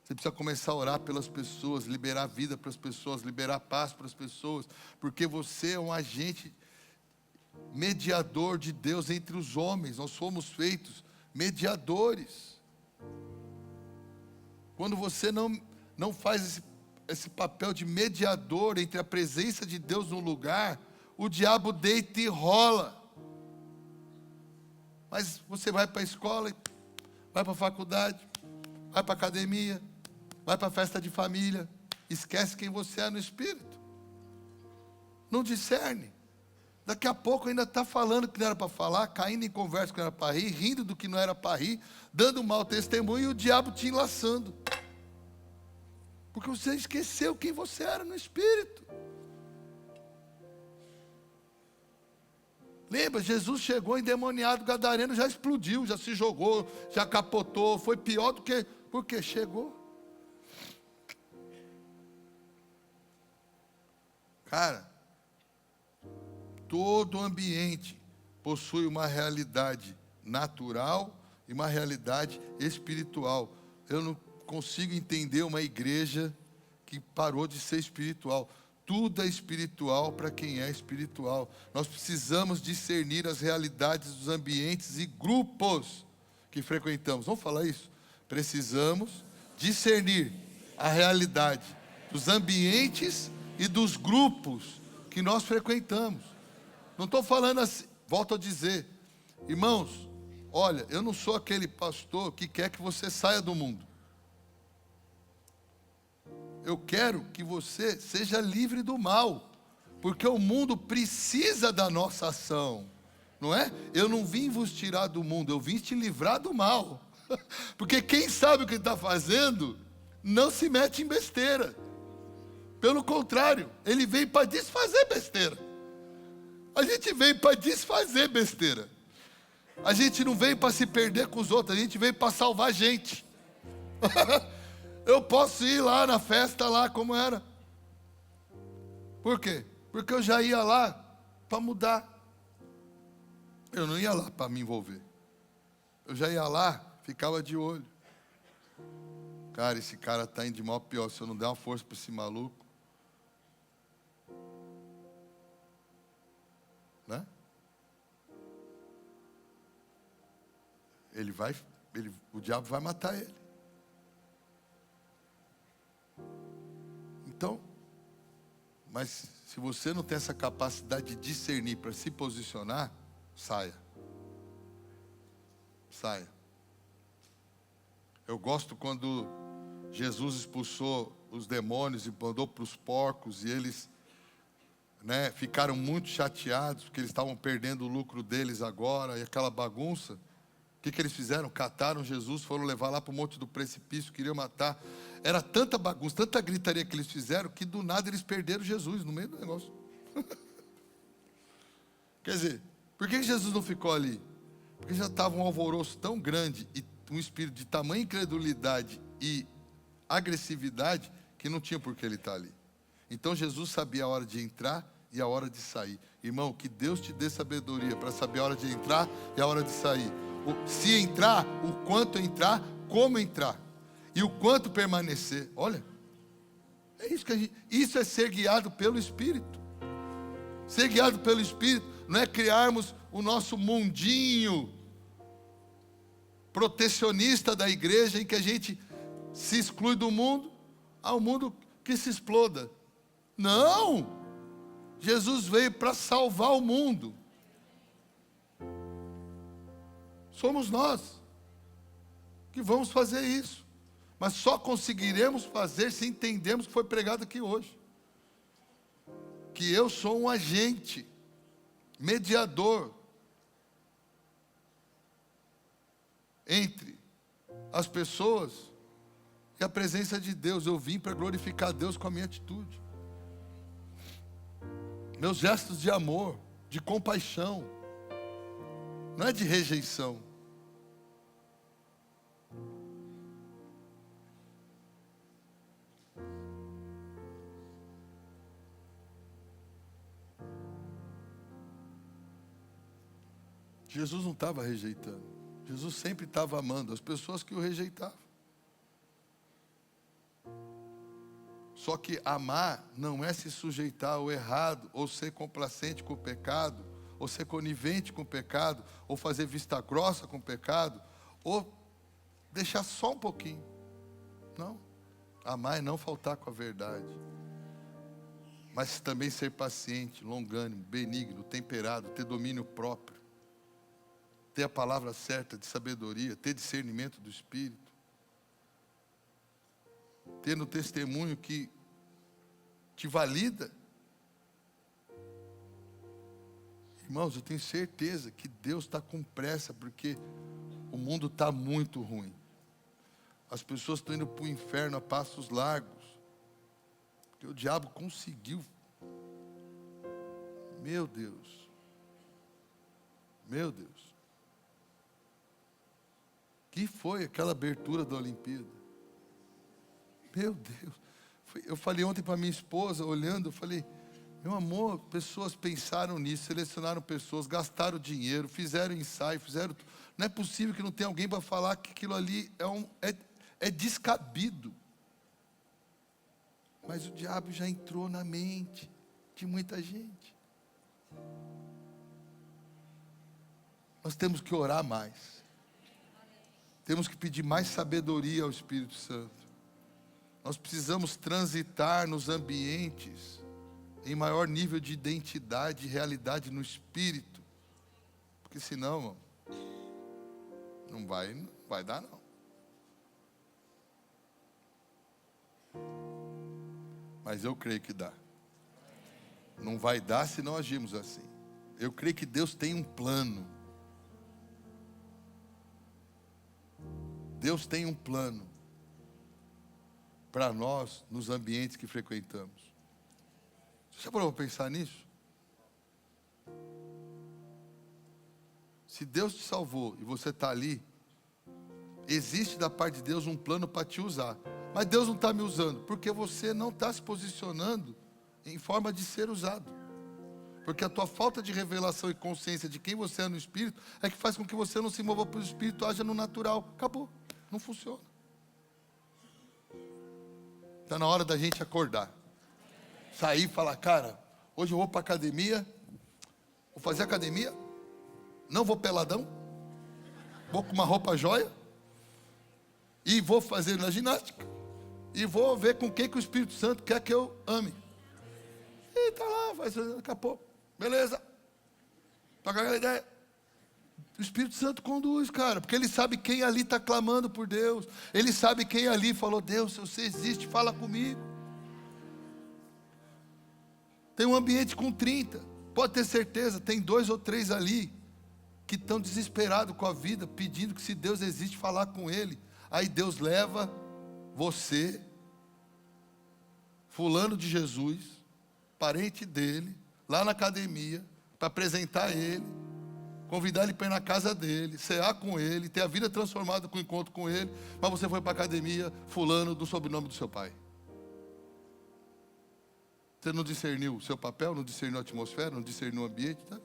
Você precisa começar a orar pelas pessoas, liberar vida para as pessoas, liberar paz para as pessoas. Porque você é um agente mediador de Deus entre os homens. Nós fomos feitos mediadores. Quando você não faz esse papel de mediador entre a presença de Deus no lugar, o diabo deita e rola. Mas você vai para a escola, vai para a faculdade, vai para a academia, vai para a festa de família, esquece quem você é no espírito. Não discerne. Daqui a pouco ainda está falando que não era para falar, caindo em conversa que não era para rir, rindo do que não era para rir, dando um mau testemunho e o diabo te enlaçando. Porque você esqueceu quem você era no espírito. Lembra, Jesus chegou endemoniado, gadareno, já explodiu, já se jogou, já capotou, foi pior do que... Porque chegou. Cara, todo ambiente possui uma realidade natural e uma realidade espiritual. Eu não consigo entender uma igreja que parou de ser espiritual. Tudo é espiritual para quem é espiritual. Nós precisamos discernir as realidades dos ambientes e grupos que frequentamos. Vamos falar isso? Precisamos discernir a realidade dos ambientes e dos grupos que nós frequentamos. Não estou falando assim, volto a dizer, irmãos, olha, eu não sou aquele pastor que quer que você saia do mundo. Eu quero que você seja livre do mal, porque o mundo precisa da nossa ação, não é? Eu não vim vos tirar do mundo, eu vim te livrar do mal, porque quem sabe o que está fazendo, não se mete em besteira, pelo contrário, ele vem para desfazer besteira, a gente vem para desfazer besteira, a gente não veio para se perder com os outros, a gente veio para salvar a gente. Eu posso ir lá na festa lá como era. Por quê? Porque eu já ia lá para mudar. Eu não ia lá para me envolver. Eu já ia lá, ficava de olho. Cara, esse cara está indo de mal a pior. Se eu não der uma força para esse maluco, né? O diabo vai matar ele. Então, mas se você não tem essa capacidade de discernir para se posicionar, saia. Saia. Eu gosto quando Jesus expulsou os demônios e mandou para os porcos, e eles, né, ficaram muito chateados, porque eles estavam perdendo o lucro deles agora, e aquela bagunça. O que eles fizeram? Cataram Jesus, foram levar lá para o monte do precipício, queriam matar. Era tanta bagunça, tanta gritaria que eles fizeram, que do nada eles perderam Jesus no meio do negócio. Quer dizer, por que Jesus não ficou ali? Porque já estava um alvoroço tão grande e um espírito de tamanha incredulidade e agressividade que não tinha por que ele estar ali. Então Jesus sabia a hora de entrar e a hora de sair. Irmão, que Deus te dê sabedoria para saber a hora de entrar e a hora de sair. Se entrar, o quanto entrar, como entrar e o quanto permanecer. Olha, é isso que isso é ser guiado pelo Espírito. Ser guiado pelo Espírito não é criarmos o nosso mundinho protecionista da igreja, em que a gente se exclui do mundo, ao mundo que se exploda. Não! Jesus veio para salvar o mundo. Somos nós que vamos fazer isso. Mas só conseguiremos fazer se entendermos o que foi pregado aqui hoje. Que eu sou um agente, mediador entre as pessoas e a presença de Deus. Eu vim para glorificar Deus com a minha atitude. Meus gestos de amor, de compaixão, não é de rejeição. Jesus não estava rejeitando. Jesus sempre estava amando as pessoas que o rejeitavam. Só que amar não é se sujeitar ao errado, ou ser complacente com o pecado, ou ser conivente com o pecado, ou fazer vista grossa com o pecado, ou deixar só um pouquinho. Não. Amar é não faltar com a verdade. Mas também ser paciente, longânimo, benigno, temperado, ter domínio próprio. Ter a palavra certa de sabedoria, ter discernimento do Espírito. Ter no testemunho que te valida. Irmãos, eu tenho certeza que Deus está com pressa, porque o mundo está muito ruim. As pessoas estão indo para o inferno a passos largos. Porque o diabo conseguiu. Meu Deus. Meu Deus. Que foi aquela abertura da Olimpíada? Meu Deus. Eu falei ontem para minha esposa, olhando, eu falei, meu amor, pessoas pensaram nisso, selecionaram pessoas, gastaram dinheiro, fizeram ensaio, fizeram... Não é possível que não tenha alguém para falar que aquilo ali é descabido. Mas o diabo já entrou na mente de muita gente. Nós temos que orar mais. Temos que pedir mais sabedoria ao Espírito Santo. Nós precisamos transitar nos ambientes em maior nível de identidade e realidade no Espírito. Porque senão, não vai dar não. Mas eu creio que dá. Não vai dar se não agirmos assim. Eu creio que Deus tem um plano. Deus tem um plano para nós nos ambientes que frequentamos. Você já parou para pensar nisso? Se Deus te salvou e você está ali, existe da parte de Deus um plano para te usar. Mas Deus não está me usando, porque você não está se posicionando em forma de ser usado. Porque a tua falta de revelação e consciência de quem você é no Espírito é que faz com que você não se mova para o Espírito, haja no natural. Acabou, não funciona. Está na hora da gente acordar. Sair e falar, cara, hoje eu vou para academia. Vou fazer academia. Não vou peladão. Vou com uma roupa jóia. E vou fazer na ginástica. E vou ver com quem que o Espírito Santo quer que eu ame. E tá lá, vai fazer daqui a pouco. Beleza. Toca aquela ideia. O Espírito Santo conduz, cara, porque Ele sabe quem ali está clamando por Deus. Ele sabe quem ali falou, Deus, se você existe, fala comigo. Tem um ambiente com 30, pode ter certeza, tem 2 ou 3 ali, que estão desesperados com a vida, pedindo que se Deus existe, falar com Ele. Aí Deus leva você, fulano de Jesus, parente dele, lá na academia, para apresentar Ele, convidar Ele para ir na casa dele, cear com Ele, ter a vida transformada com o encontro com Ele, mas você foi para a academia, fulano do sobrenome do seu pai. Você não discerniu o seu papel, não discerniu a atmosfera, não discerniu o ambiente, tá?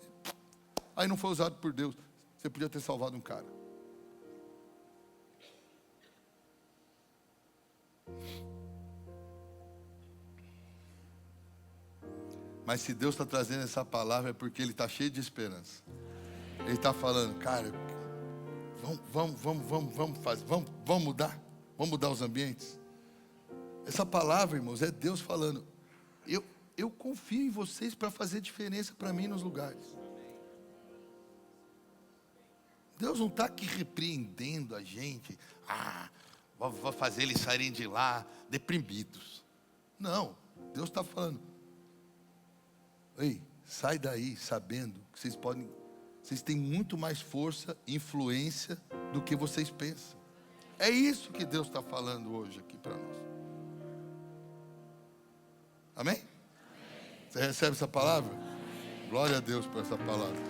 Aí não foi usado por Deus. Você podia ter salvado um cara. Mas se Deus está trazendo essa palavra é porque Ele está cheio de esperança. Ele está falando, cara, vamos mudar os ambientes. Essa palavra, irmãos, é Deus falando, eu confio em vocês para fazer diferença para mim nos lugares. Deus não está aqui repreendendo a gente, vou fazer eles saírem de lá deprimidos. Não, Deus está falando, ei, sai daí sabendo que vocês têm muito mais força e influência do que vocês pensam. É isso que Deus está falando hoje aqui para nós. Amém? Você recebe essa palavra? Glória a Deus por essa palavra.